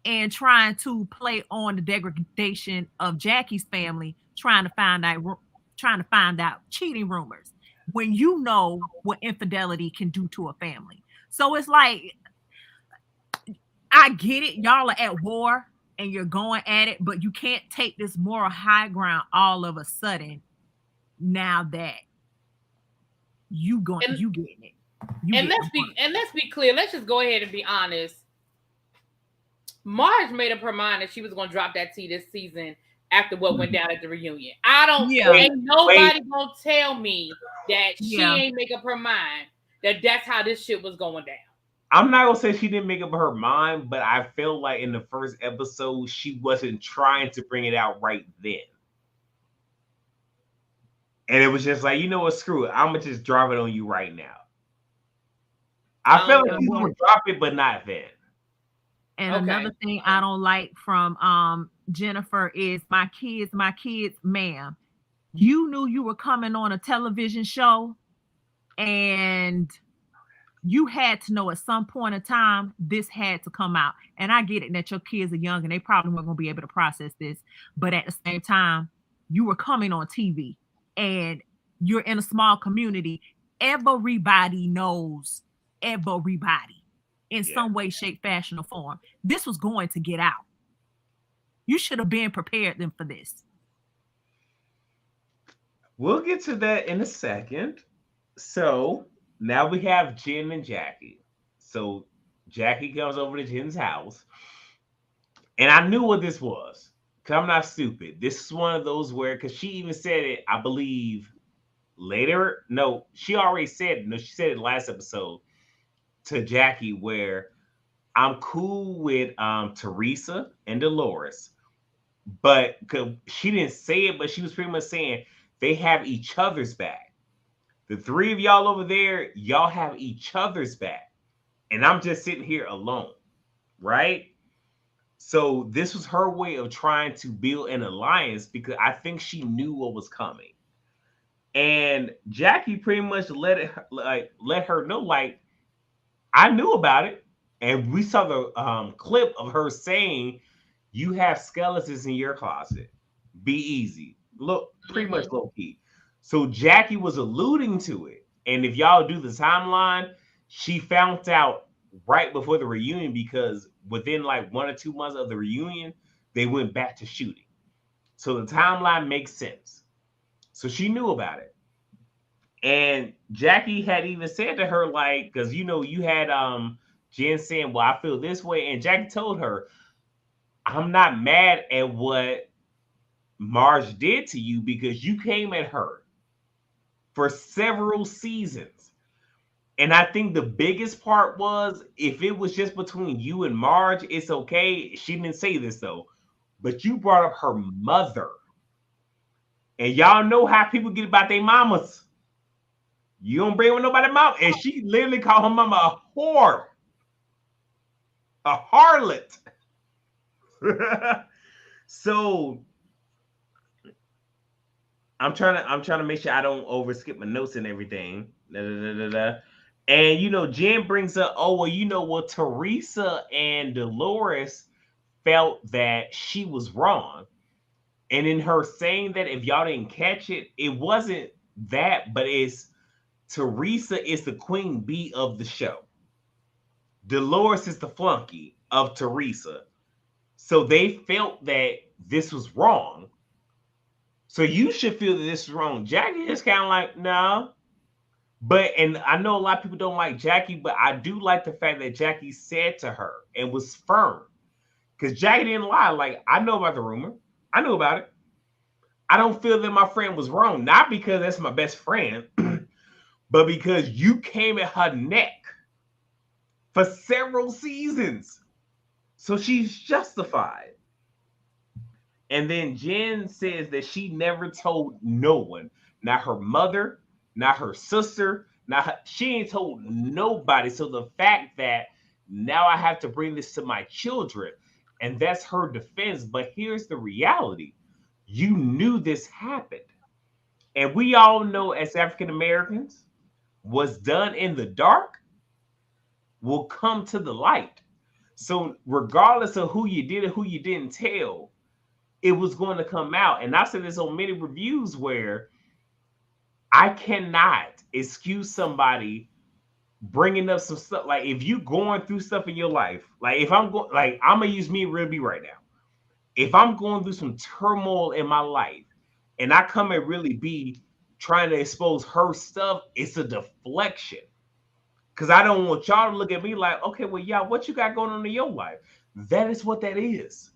and trying to play on the degradation of Jackie's family, trying to find out cheating rumors when you know what infidelity can do to a family. So it's like, I get it. Y'all are at war and you're going at it, but you can't take this moral high ground all of a sudden now that you getting it. Let's be clear. Let's just go ahead and be honest. Marge made up her mind that she was going to drop that tea this season after what went down at the reunion. Ain't nobody going to tell me that she ain't make up her mind that that's how this shit was going down. I'm not going to say she didn't make up her mind, but I feel like in the first episode, she wasn't trying to bring it out right then. And it was just like, you know what, screw it. I'm going to just drop it on you right now. I feel like you would drop it, but not then. And another thing I don't like from Jennifer is my kids, ma'am. You knew you were coming on a television show and you had to know at some point in time this had to come out. And I get it that your kids are young and they probably weren't going to be able to process this. But at the same time, you were coming on TV and you're in a small community. Everybody knows everybody in some way, shape, fashion, or form. This was going to get out. You should have been prepared then for this. We'll get to that in a second. So now we have Jen and Jackie. So Jackie comes over to Jen's house. And I knew what this was. Because I'm not stupid. This is one of those where, because she even said it, I believe, later. No, she already said it. No, she said it last episode to Jackie, where I'm cool with Teresa and Dolores. But she didn't say it, but she was pretty much saying they have each other's back. The three of y'all over there, y'all have each other's back. And I'm just sitting here alone, right? So this was her way of trying to build an alliance because I think she knew what was coming. And Jackie pretty much let her know, like, I knew about it. And we saw the clip of her saying, you have skeletons in your closet. Be easy. Look, pretty much low key. So Jackie was alluding to it. And if y'all do the timeline, she found out right before the reunion because within like 1 or 2 months of the reunion, they went back to shooting. So the timeline makes sense. So she knew about it. And Jackie had even said to her, like, because you had Jen saying, well, I feel this way. And Jackie told her, I'm not mad at what Marge did to you because you came at her for several seasons. And I think the biggest part was if it was just between you and Marge, it's okay. She didn't say this though, but you brought up her mother. And y'all know how people get about their mamas. You don't bring with nobody's mom. And she literally called her mama a whore. A harlot. So I'm trying to make sure I don't overskip my notes and everything. And Jen brings up, oh well, Teresa and Dolores felt that she was wrong. And in her saying that, if y'all didn't catch it, it wasn't that, but it's Teresa is the queen bee of the show. Dolores is the flunky of Teresa. So they felt that this was wrong. So you should feel that this is wrong. Jackie is kind of like, no. And I know a lot of people don't like Jackie, but I do like the fact that Jackie said to her and was firm. Because Jackie didn't lie. Like, I know about the rumor. I knew about it. I don't feel that my friend was wrong. Not because that's my best friend, but because you came at her neck for several seasons. So she's justified. And then Jen says that she never told no one, not her mother, not her sister, she ain't told nobody. So the fact that now I have to bring this to my children, and that's her defense. But here's the reality. You knew this happened. And we all know as African Americans, what's done in the dark will come to the light. So regardless of who you did and who you didn't tell, it was going to come out. And I've said this on many reviews where I cannot excuse somebody bringing up some stuff. Like if you going through stuff in your life, like if I'm going, like I'm going to use me and ReallyB right now. If I'm going through some turmoil in my life and I come at ReallyB trying to expose her stuff, it's a deflection. Because I don't want y'all to look at me like, okay, well, y'all, what you got going on in your life? That is what that is.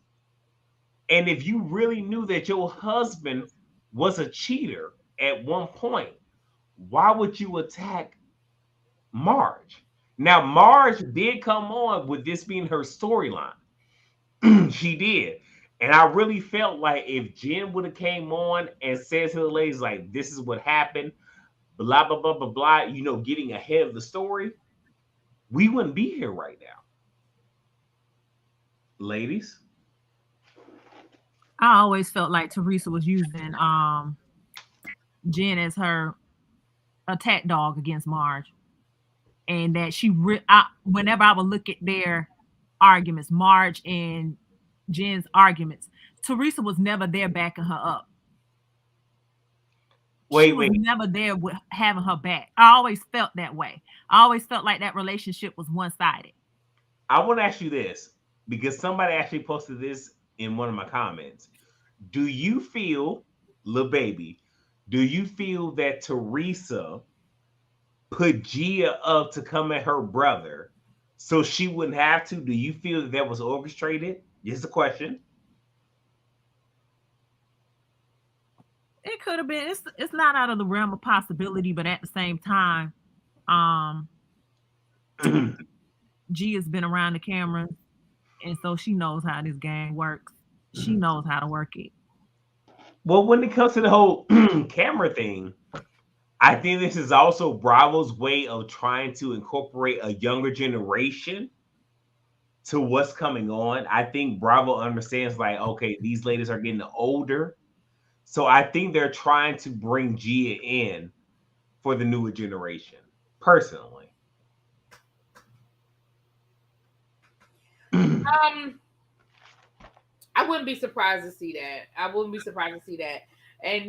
And if you really knew that your husband was a cheater at one point, why would you attack Marge? Now, Marge did come on with this being her storyline. She did. And I really felt like if Jen would have came on and said to the ladies, like, this is what happened, blah, blah, blah, blah, blah, getting ahead of the story, we wouldn't be here right now. Ladies? I always felt like Teresa was using Jen as her attack dog against Marge. And that whenever I would look at their arguments, Marge and Jen's arguments, Teresa was never there backing her up. She was never there with having her back. I always felt that way. I always felt like that relationship was one-sided. I want to ask you this, because somebody actually posted this in one of my comments. Do you feel, Lil Baby, do you feel that Teresa put Gia up to come at her brother so she wouldn't have to? Do you feel that was orchestrated? Here's the question. It could have been. It's not out of the realm of possibility, but at the same time, Gia's been around the cameras, and so she knows how this game works. She knows how to work it. Well, when it comes to the whole camera thing, I think this is also Bravo's way of trying to incorporate a younger generation to what's coming on. I think Bravo understands, like, okay, these ladies are getting older. So I think they're trying to bring Gia in for the newer generation, personally. I wouldn't be surprised to see that. And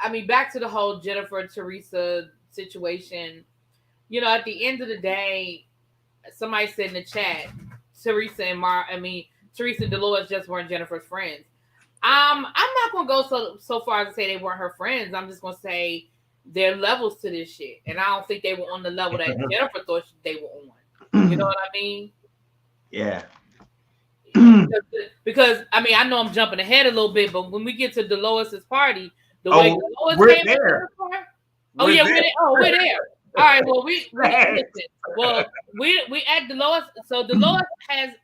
I mean, back to the whole Jennifer Teresa situation. At the end of the day, somebody said in the chat, Teresa and Dolores just weren't Jennifer's friends. I'm not gonna go so far as to say they weren't her friends. I'm just gonna say there are levels to this shit, and I don't think they were on the level that Jennifer thought they were on. You know what I mean? Yeah. Because I mean, I know I'm jumping ahead a little bit, but when we get to Dolores' party, the way Dolores we're came there. We're there. We're there. All right. Well, listen. Well, we at Dolores. So Dolores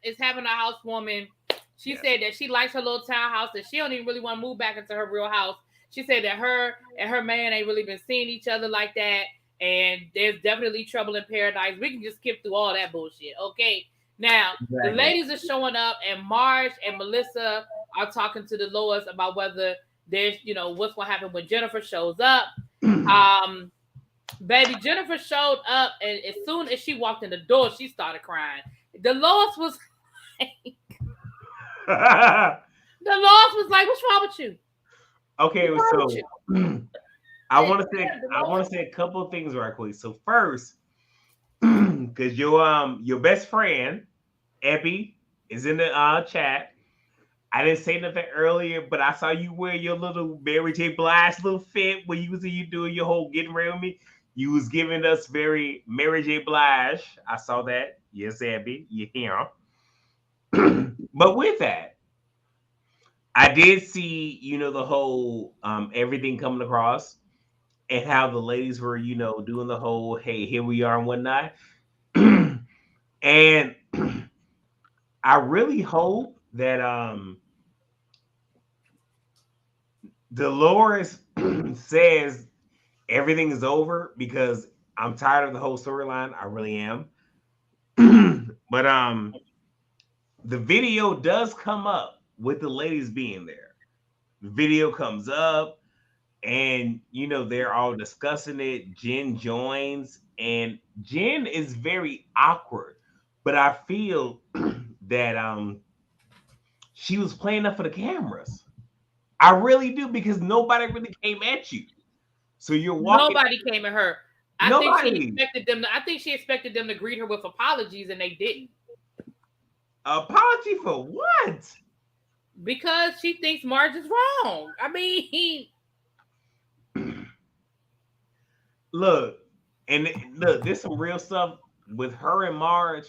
is having a housewarming. She said that she likes her little townhouse, that she don't even really want to move back into her real house. She said that her and her man ain't really been seeing each other like that, and there's definitely trouble in paradise. We can just skip through all that bullshit, okay? Now, the ladies are showing up, and Marge and Melissa are talking to Dolores about whether there's, what's going to happen when Jennifer shows up. Baby, Jennifer showed up, and as soon as she walked in the door, she started crying. Dolores was like, what's wrong with you? Okay, so I want to say a couple of things right quick. So first, because your best friend Epi is in the chat. I didn't say nothing earlier, but I saw you wear your little Mary J. Blige little fit when you doing your whole getting ready with me. You was giving us very Mary J. Blige. I saw that. Yes, Abby, you hear. But with that, I did see, the whole everything coming across and how the ladies were, doing the whole, hey, here we are and whatnot. And I really hope that Dolores says everything is over, because I'm tired of the whole storyline. I really am. But the video does come up with the ladies being there. The video comes up, and they're all discussing it. Jen joins, and Jen is very awkward, but I feel that she was playing up for the cameras. I really do, because nobody really came at you. So you're walking. Nobody came at her. I think she expected them to greet her with apologies, and they didn't. Apology for what? Because she thinks Marge is wrong. I mean, look, there's some real stuff with her and Marge.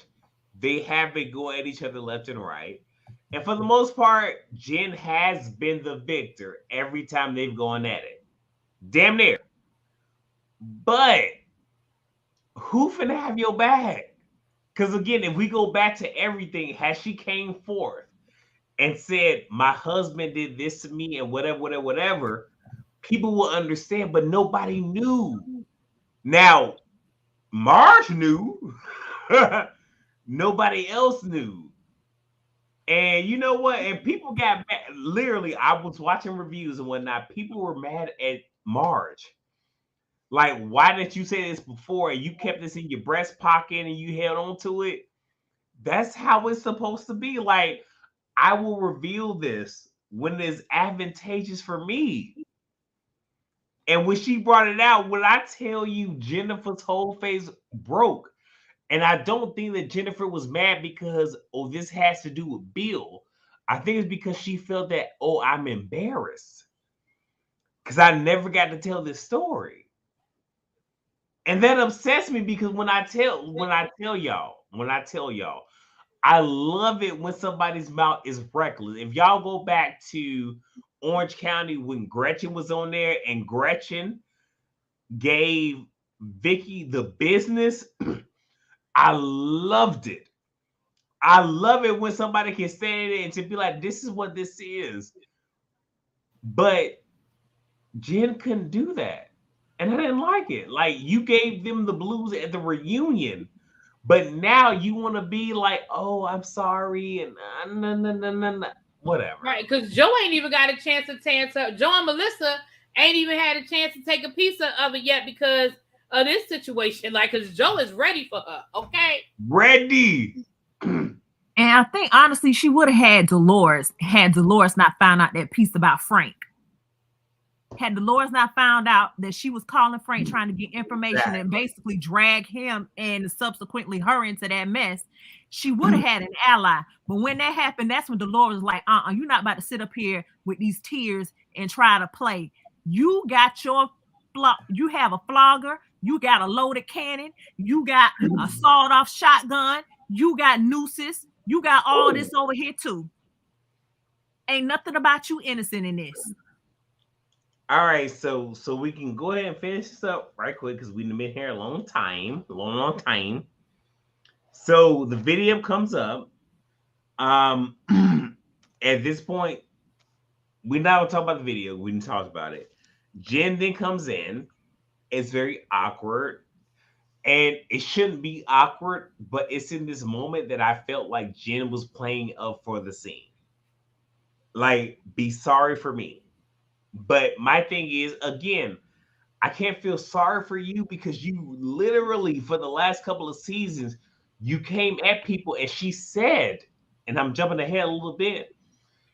They have been going at each other left and right. And for the most part, Jen has been the victor every time they've gone at it. Damn near. But who finna have your back? Because again, if we go back to everything, has she came forth and said, my husband did this to me and whatever, people will understand, but nobody knew. Now, Marge knew. Nobody else knew. And you know what? And people got mad. Literally, I was watching reviews and whatnot. People were mad at Marge. Like, why didn't you say this before? And you kept this in your breast pocket and you held on to it. That's how it's supposed to be. Like, I will reveal this when it's advantageous for me. And when she brought it out, when I tell you Jennifer's whole face broke. And I don't think that Jennifer was mad because, this has to do with Bill. I think it's because she felt that, I'm embarrassed. Because I never got to tell this story. And that upsets me because when I tell y'all, I love it when somebody's mouth is reckless. If y'all go back to Orange County when Gretchen was on there and Gretchen gave Vicky the business, I loved it. I love it when somebody can stand there and to be like, this is what this is. But Jen couldn't do that. And I didn't like it. Like, you gave them the blues at the reunion. But now you want to be like, oh, I'm sorry, and no, whatever. Right, because Joe ain't even got a chance to answer. Joe and Melissa ain't even had a chance to take a piece of it yet because of this situation. Like, because Joe is ready for her, okay? Ready. And I think, honestly, she would have had Dolores not found out that piece about Frank. Had Dolores not found out that she was calling Frank trying to get information and basically drag him and subsequently her into that mess, she would have had an ally. But when that happened, that's when Dolores was like, you're not about to sit up here with these tears and try to play. You got you have a flogger, you got a loaded cannon, you got a sawed-off shotgun, you got nooses, you got all this over here too. Ain't nothing about you innocent in this. All right, so we can go ahead and finish this up right quick because we've been here a long time. So the video comes up. At this point, we're not gonna talk about the video. We didn't talk about it. Jen then comes in. It's very awkward. And it shouldn't be awkward, but it's in this moment that I felt like Jen was playing up for the scene. Like, be sorry for me. But my thing is, again, I can't feel sorry for you because you literally, for the last couple of seasons, you came at people and she said, and I'm jumping ahead a little bit,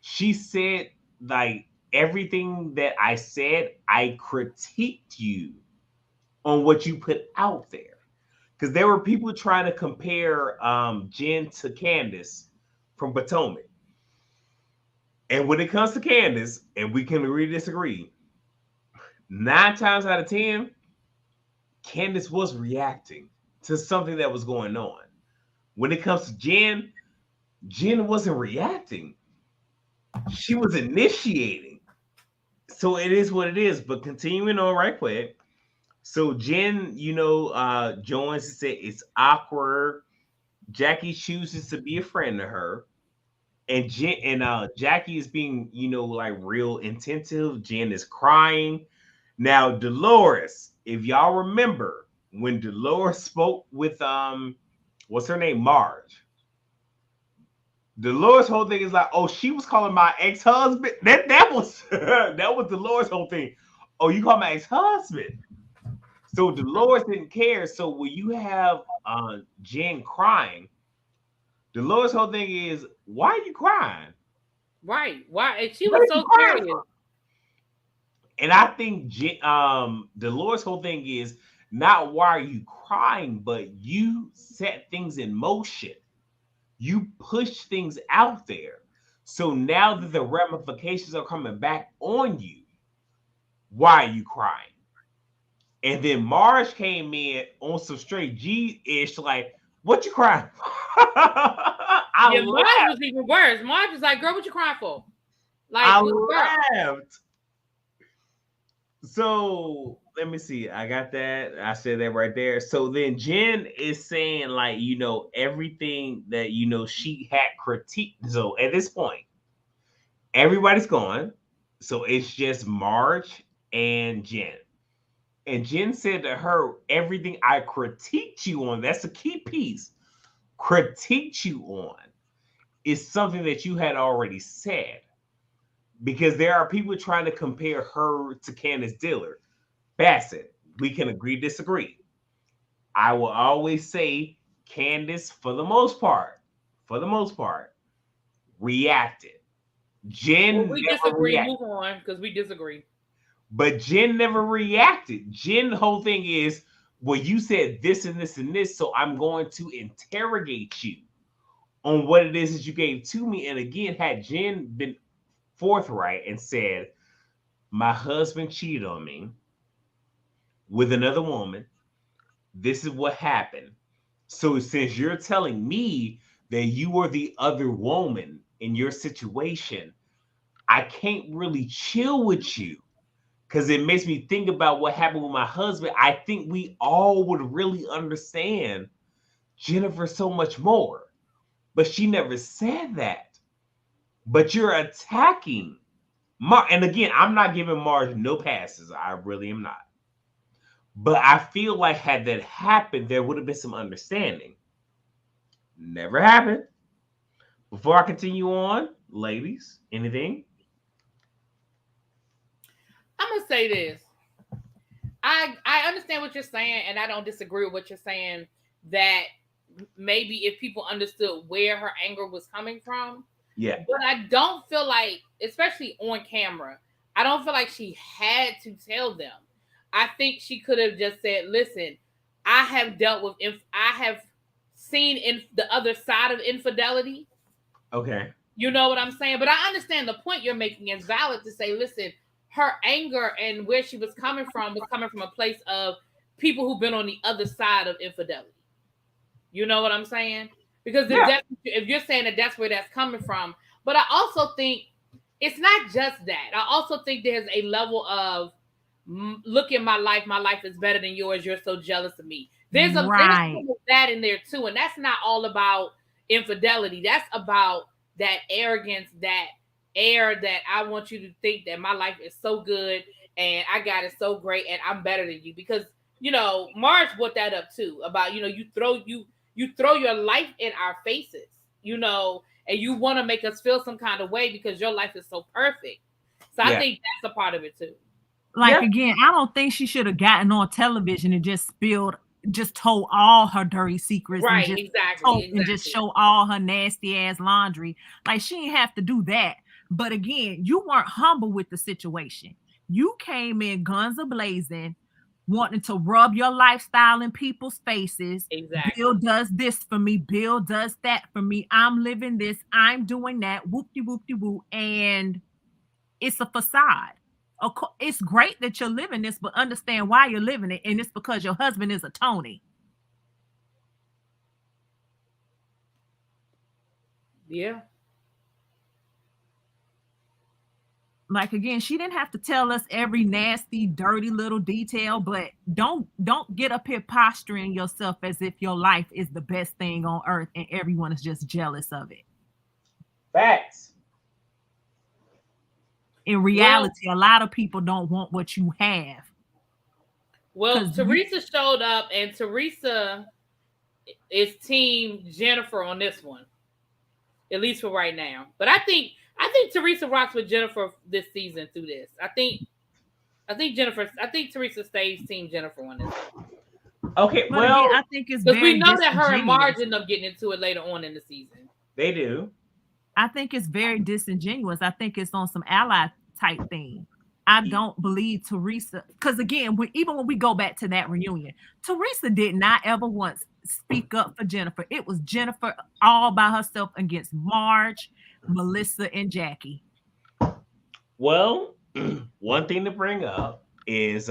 she said, like, everything that I said, I critiqued you on what you put out there. Because there were people trying to compare Jen to Candace from Potomac. And when it comes to Candace, and we can agree to disagree, 9 times out of 10, Candace was reacting to something that was going on. When it comes to Jen, Jen wasn't reacting. She was initiating. So it is what it is. But continuing on right quick. So Jen, joins and said it's awkward. Jackie chooses to be a friend to her. And Jackie is being, like real intensive. Jen is crying. Now, Dolores, if y'all remember when Dolores spoke with what's her name? Marge. Dolores' whole thing is like, oh, she was calling my ex-husband. That was that was Dolores' whole thing. Oh, you call my ex-husband. So Dolores didn't care. So when you have Jen crying, Dolores' whole thing is, why are you crying? Right. Why? And she was so serious. And I think Dolores' whole thing is not why are you crying, but you set things in motion. You push things out there. So now that the ramifications are coming back on you, why are you crying? And then Marge came in on some straight G-ish, like, what you crying for? Marge was even worse. Marge was like, girl, what you crying for? Like, I laughed. So let me see. I got that. I said that right there. So then Jen is saying, like, everything that, she had critiqued. So at this point, everybody's gone. So it's just Marge and Jen. And Jen said to her, everything I critiqued you on, that's the key piece, critiqued you on, is something that you had already said. Because there are people trying to compare her to Candace Dillard. Bassett, we can agree, disagree. I will always say Candace, for the most part, reacted. Jen we never disagree. reacted. Move on, because we disagree. But Jen never reacted. Jen, the whole thing is, well, you said this and this and this, so I'm going to interrogate you on what it is that you gave to me. And again, had Jen been forthright and said, my husband cheated on me with another woman, This is what happened. So since you're telling me that you are the other woman in your situation, I can't really chill with you because it makes me think about what happened with my husband. I think we all would really understand Jennifer so much more. But she never said that. But you're attacking Mar. And again, I'm not giving Marge no passes. I really am not. But I feel like had that happened, there would have been some understanding. Never happened. Before I continue on, ladies, anything? I'm gonna say this. I understand what you're saying, and I don't disagree with what you're saying. That maybe if people understood where her anger was coming from, Yeah. but I don't feel like, especially on camera, I don't feel like she had to tell them. I think she could have just said, "Listen, I have dealt with, I have seen in the other side of infidelity." Okay. You know what I'm saying? But I understand the point you're making is valid to say, listen, her anger and where she was coming from a place of people who've been on the other side of infidelity. You know what I'm saying? Because if you're saying that that's where that's coming from, but I also think it's not just that. I also think there's a level of look at my life is better than yours. You're so jealous of me. There's some of that in there too, and that's not all about infidelity. That's about that arrogance, that air that I want you to think that my life is so good and I got it so great and I'm better than you. Because Marge brought that up too about you throw your life in our faces, and you want to make us feel some kind of way because your life is so perfect. So I think that's a part of it too. Again, I don't think she should have gotten on television and just told all her dirty secrets, right? And exactly. just show all her nasty ass laundry. Like, she didn't have to do that. But again, you weren't humble with the situation. You came in guns a-blazing, wanting to rub your lifestyle in people's faces. Exactly. Bill does this for me. Bill does that for me. I'm living this. I'm doing that. Whoop-de-whoop-de-whoop. And it's a facade. It's great that you're living this, but understand why you're living it. And it's because your husband is a Tony. Yeah. Like, again, she didn't have to tell us every nasty, dirty little detail, but don't get up here posturing yourself as if your life is the best thing on earth and everyone is just jealous of it. Facts. In reality, a lot of people don't want what you have. Well, Teresa showed up, and Teresa is team Jennifer on this one, at least for right now. But I think Teresa rocks with Jennifer this season through this. I think Teresa stays team Jennifer on this. Okay, but well, again, I think it's because we know that her and Marge end up getting into it later on in the season. They do. I think it's very disingenuous. I think it's on some ally type thing. I don't believe Teresa, because again, even when we go back to that reunion, Teresa did not ever once speak up for Jennifer. It was Jennifer all by herself against Marge, Melissa, and Jackie. Well, one thing to bring up is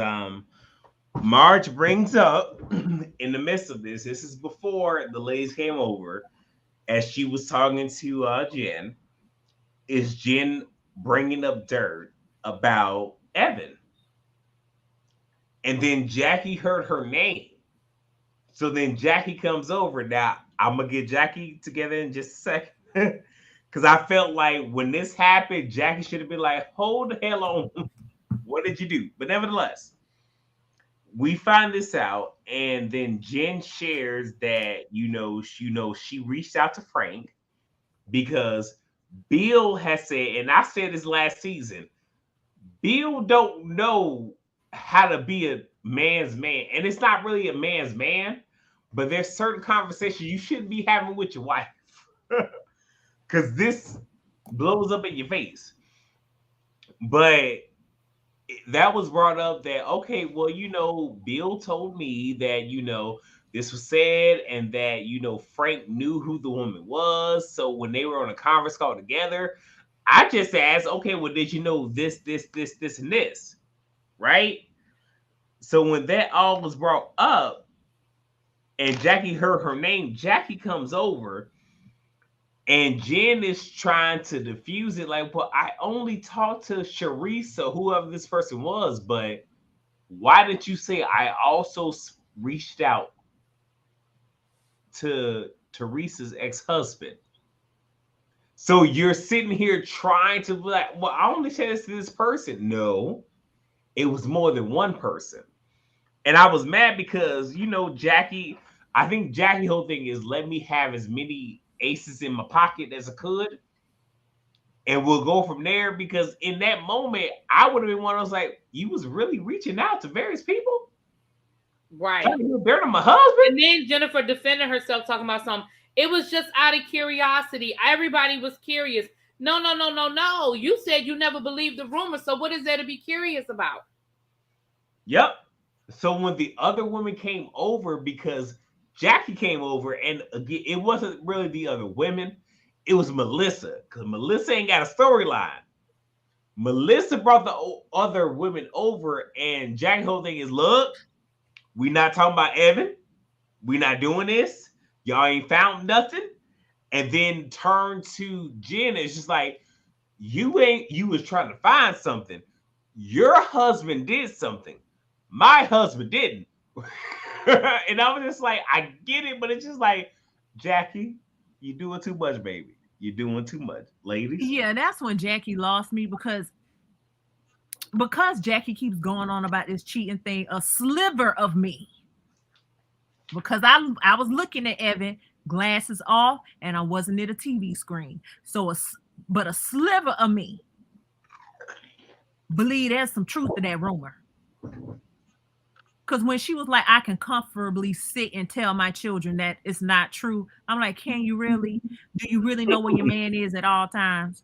Marge brings up in the midst of this is before the ladies came over, as she was talking to Jen, is Jen bringing up dirt about Evan. And then Jackie heard her name. So then Jackie comes over. Now, I'm going to get Jackie together in just a second. Because I felt like when this happened, Jackie should have been like, hold the hell on. What did you do? But nevertheless, we find this out. And then Jen shares that, she reached out to Frank because Bill has said, and I said this last season, Bill don't know how to be a man's man. And it's not really a man's man, but there's certain conversations you shouldn't be having with your wife. Because this blows up in your face. But that was brought up that, okay, well, Bill told me that, this was said and that, Frank knew who the woman was. So when they were on a conference call together, I just asked, okay, well, did you know this, and this? Right? So when that all was brought up, and Jackie heard her name. Jackie comes over, and Jen is trying to diffuse it. Like, well, I only talked to Sharisa, whoever this person was, but why did you say I also reached out to Teresa's ex-husband? So you're sitting here trying to be like, well, I only said this to this person. No, it was more than one person. And I was mad because, Jackie, I think Jackie whole thing is let me have as many aces in my pocket as I could. And we'll go from there, because in that moment, I would have been one of those like, you was really reaching out to various people? Right. Better than my husband? And then Jennifer defended herself, talking about something. It was just out of curiosity. Everybody was curious. No. You said you never believed the rumor. So what is there to be curious about? Yep. So when the other woman came over, because Jackie came over, and again, it wasn't really the other women. It was Melissa, because Melissa ain't got a storyline. Melissa brought the other women over, and Jackie's whole thing is, look, we not talking about Evan. We not doing this. Y'all ain't found nothing. And then turn to Jen. It's just like, you was trying to find something. Your husband did something. My husband didn't. And I was just like, I get it, but it's just like, Jackie, you're doing too much, baby. You're doing too much, ladies. Yeah, that's when Jackie lost me, because Jackie keeps going on about this cheating thing. A sliver of me, because I was looking at Evan, glasses off, and I wasn't at a TV screen. So, but a sliver of me believe there's some truth to that rumor. Because when she was like, I can comfortably sit and tell my children that it's not true, I'm like, can you really? Do you really know where your man is at all times?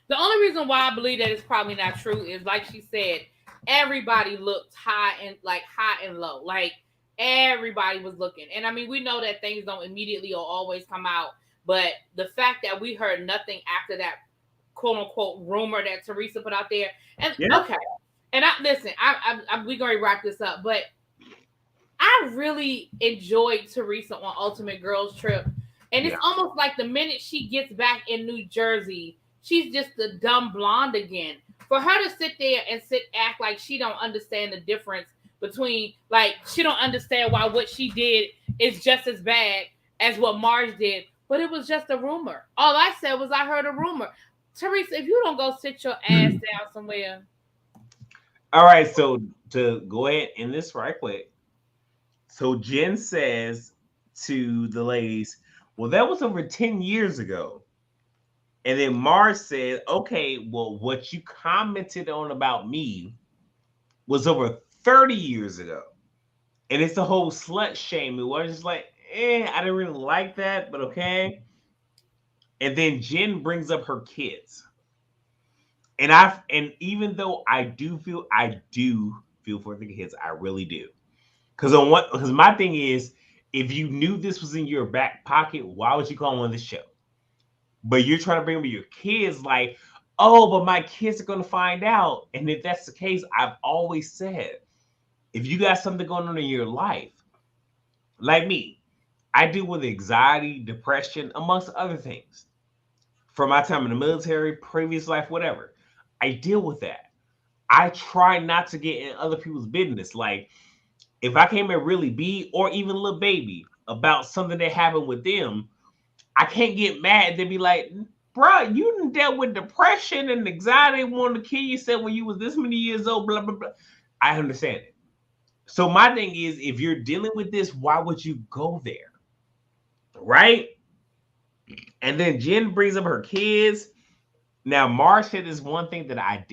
The only reason why I believe that it's probably not true is, like she said, everybody looked high and low. Like, everybody was looking. And I mean, we know that things don't immediately or always come out, but the fact that we heard nothing after that quote unquote rumor that Teresa put out there, and okay. And we're going to wrap this up, but I really enjoyed Teresa on Ultimate Girls Trip. And it's almost like the minute she gets back in New Jersey, she's just a dumb blonde again. For her to sit there and act like she don't understand the difference between, like, she don't understand why what she did is just as bad as what Marge did, but it was just a rumor. All I said was I heard a rumor. Teresa, if you don't go sit your ass down somewhere. All right, so to go ahead and end this right quick. So Jen says to the ladies, well, that was over 10 years ago. And then Marge said, okay, well, what you commented on about me was over 30 years ago. And it's the whole slut shame. It was just like, I didn't really like that, but okay. And then Jen brings up her kids. And even though I do feel for the kids, I really do. Because my thing is, if you knew this was in your back pocket, why would you call on the show? But you're trying to bring me your kids, like, oh, but my kids are going to find out. And if that's the case, I've always said, if you got something going on in your life, like me, I deal with anxiety, depression, amongst other things. From my time in the military, previous life, whatever. I deal with that. I try not to get in other people's business. Like, if I came at Really B or even Lil Baby about something that happened with them, I can't get mad. They'd be like, bro, you done dealt with depression and anxiety, wanting to kill yourself when you was this many years old, blah, blah, blah. I understand it. So my thing is, if you're dealing with this, why would you go there? Right? And then Jen brings up her kids. Now, Marge said this one thing that I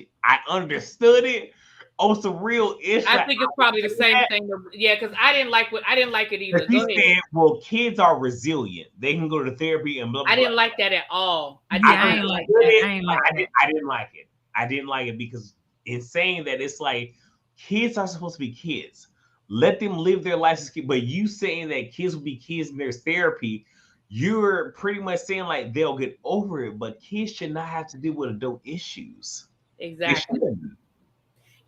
understood it. Oh, some real issue. I think it's probably the same thing. Yeah, because I didn't like it either. Go ahead. Said, well, kids are resilient. They can go to therapy and blah, blah, I didn't like that at all. I didn't like that. I didn't like it. I didn't like it because in saying that, it's like kids are supposed to be kids. Let them live their lives as kids. But you saying that kids will be kids and there's therapy, you're pretty much saying like they'll get over it, but kids should not have to deal with adult issues. Exactly.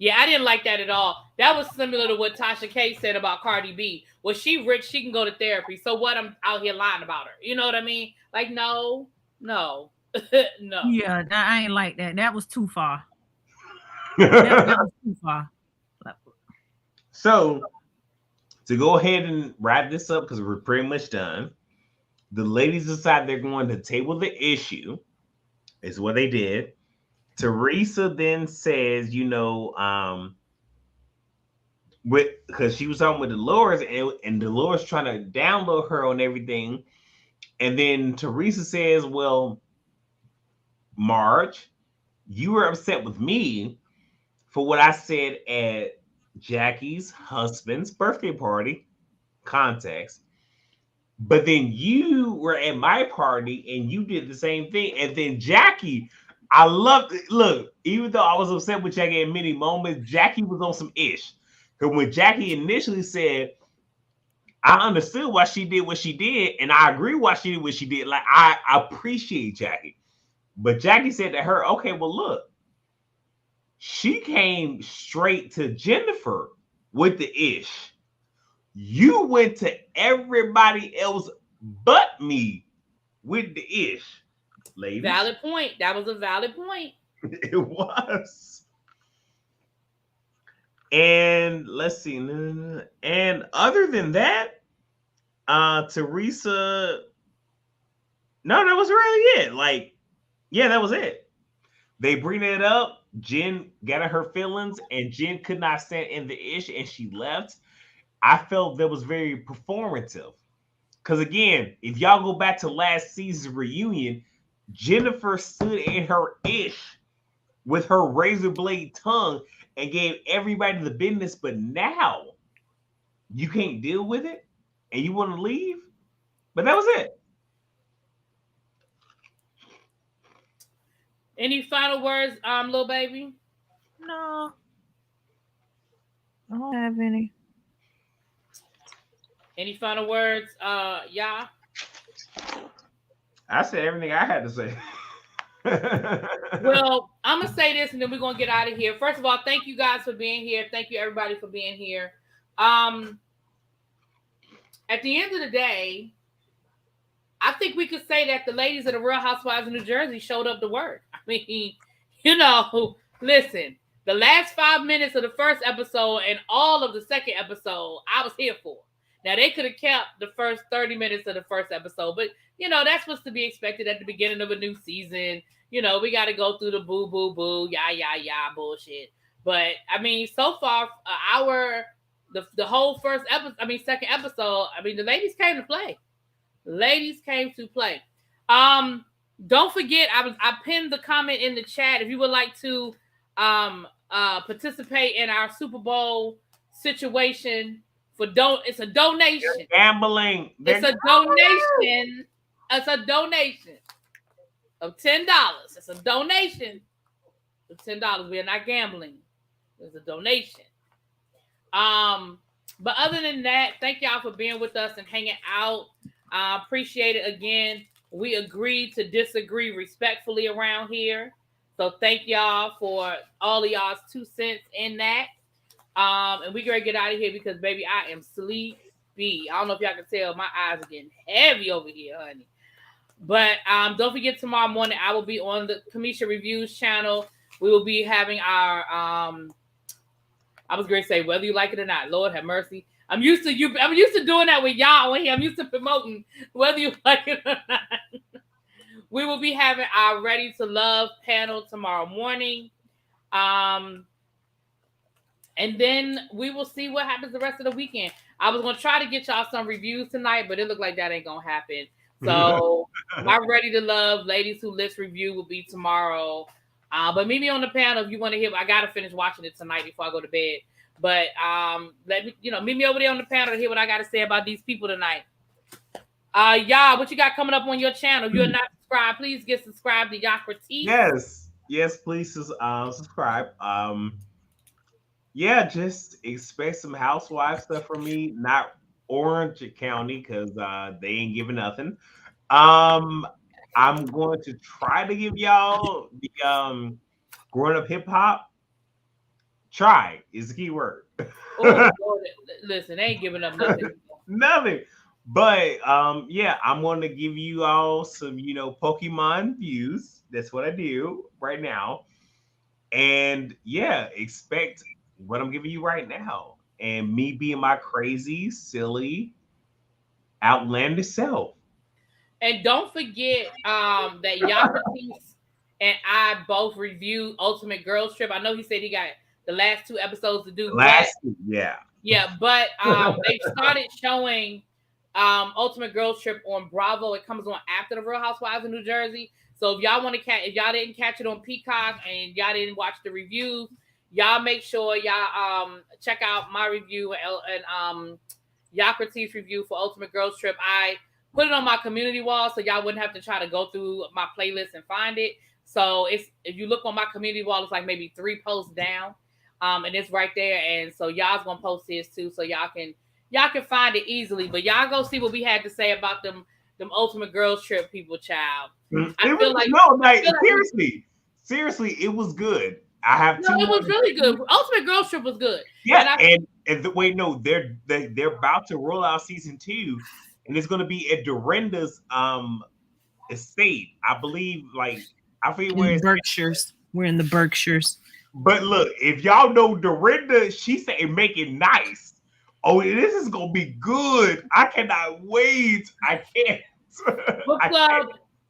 Yeah, I didn't like that at all. That was similar to what Tasha K said about Cardi B. Well, she rich, she can go to therapy. So what? I'm out here lying about her. You know what I mean? Like, no. No. Yeah, I ain't like that. That was too far. that was too far. So, to go ahead and wrap this up, because we're pretty much done, the ladies decide they're going to table the issue, is what they did. Teresa then says, because she was talking with Dolores, and Dolores trying to download her on everything. And then Teresa says, well, Marge, you were upset with me for what I said at Jackie's husband's birthday party, context. But then you were at my party and you did the same thing. And then Jackie, I loved it. Look, even though I was upset with Jackie in many moments, Jackie was on some ish. Because when Jackie initially said, I understood why she did what she did, and I agree why she did what she did. Like, I appreciate Jackie. But Jackie said to her, okay, well, look, she came straight to Jennifer with the ish. You went to everybody else but me with the ish, ladies. Valid point. That was a valid point. It was. And let's see. And other than that, Teresa. No, that was really it. Like, yeah, that was it. They bring it up. Jen got in her feelings, and Jen could not stand in the ish, and she left. I felt that was very performative. Because again, if y'all go back to last season's reunion, Jennifer stood in her ish with her razor blade tongue and gave everybody the business. But now you can't deal with it and you want to leave. But that was it. Any final words, little baby? No, I don't have any. Any final words, y'all? I said everything I had to say. Well, I'm gonna say this, and then we're gonna get out of here. First of all, thank you guys for being here. Thank you everybody for being here. At the end of the day, I think we could say that the ladies of the Real Housewives of New Jersey showed up to work. I mean, listen, the last 5 minutes of the first episode and all of the second episode, I was here for. Now, they could have kept the first 30 minutes of the first episode, but, that's what's to be expected at the beginning of a new season. We got to go through the boo, boo, boo, bullshit. But, I mean, so far, the whole second episode, the ladies came to play. Don't forget, I pinned the comment in the chat. If you would like to participate in our Super situation it's a donation. They're gambling. It's a donation. It's a donation of $10. It's a donation of $10. We are not gambling. It's a donation. But other than that, thank y'all for being with us and hanging out. Appreciate it again. We agreed to disagree respectfully around here. So thank y'all for all of y'all's 2 cents in that. And we gotta get out of here because, baby, I am sleepy. I don't know if y'all can tell, my eyes are getting heavy over here, honey. But don't forget, tomorrow morning I will be on the Kamisha Reviews channel. We will be having our I was going to say, whether you like it or not, Lord have mercy. I'm used to doing that with y'all on here. I'm used to promoting whether you like it or not. We will be having our Ready to Love panel tomorrow morning. And then we will see what happens the rest of the weekend. I was going to try to get y'all some reviews tonight, but it looked like that ain't going to happen. So my Ready to Love Ladies Who List review will be tomorrow. But meet me on the panel if you want to hear. I got to finish watching it tonight before I go to bed. But meet me over there on the panel to hear what I got to say about these people tonight. Y'all, what you got coming up on your channel? If you're not subscribed, please get subscribed to Yakrati. Yes, please subscribe. Just expect some housewife stuff from me. Not Orange County because they ain't giving nothing. I'm going to try to give y'all the Growing Up Hip Hop Try is the key word. Oh, Lord, listen, they ain't giving up nothing. Nothing. But yeah, I'm going to give you all some, Pokemon views. That's what I do right now. And yeah, expect what I'm giving you right now. And me being my crazy, silly, outlandish self. And don't forget that Yapatis and I both reviewed Ultimate Girls Trip. I know he said he got the last 2 episodes to do. Yeah, but they started showing Ultimate Girls Trip on Bravo. It comes on after the Real Housewives of New Jersey. So if y'all want to if y'all didn't catch it on Peacock and y'all didn't watch the reviews, y'all make sure y'all check out my review and Yakrati's review for Ultimate Girls Trip. I put it on my community wall so y'all wouldn't have to try to go through my playlist and find it. So if you look on my community wall, it's like maybe 3 posts down. And it's right there. And so y'all's gonna post this too, so y'all can find it easily. But y'all go see what we had to say about them Ultimate Girls Trip people, child. Seriously, it was good. I have it was really good. Ultimate Girls Trip was good. Yeah, they're about to roll out season 2, and it's gonna be at Dorinda's estate. I believe, I forget where it's Berkshires. We're in the Berkshires. But look, if y'all know Dorinda, she said make it nice. Oh, this is gonna be good. I cannot wait. I can't.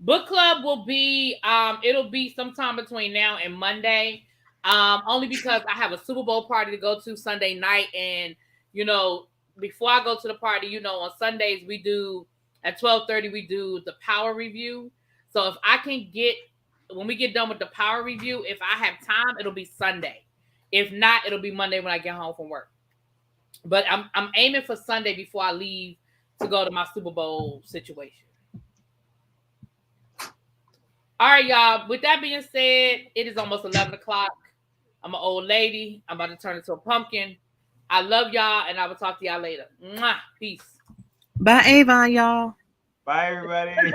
Book club will be it'll be sometime between now and Monday. Only because I have a Super Bowl party to go to Sunday night, and before I go to the party, on Sundays we do at 12:30 we do the power review. So if I can get when we get done with the power review, if I have time, it'll be Sunday. If not, it'll be Monday when I get home from work. But I'm aiming for Sunday before I leave to go to my Super Bowl situation. All right, y'all. With that being said, it is almost 11 o'clock. I'm an old lady. I'm about to turn into a pumpkin. I love y'all, and I will talk to y'all later. Mwah. Peace. Bye, Avon, y'all. Bye, everybody.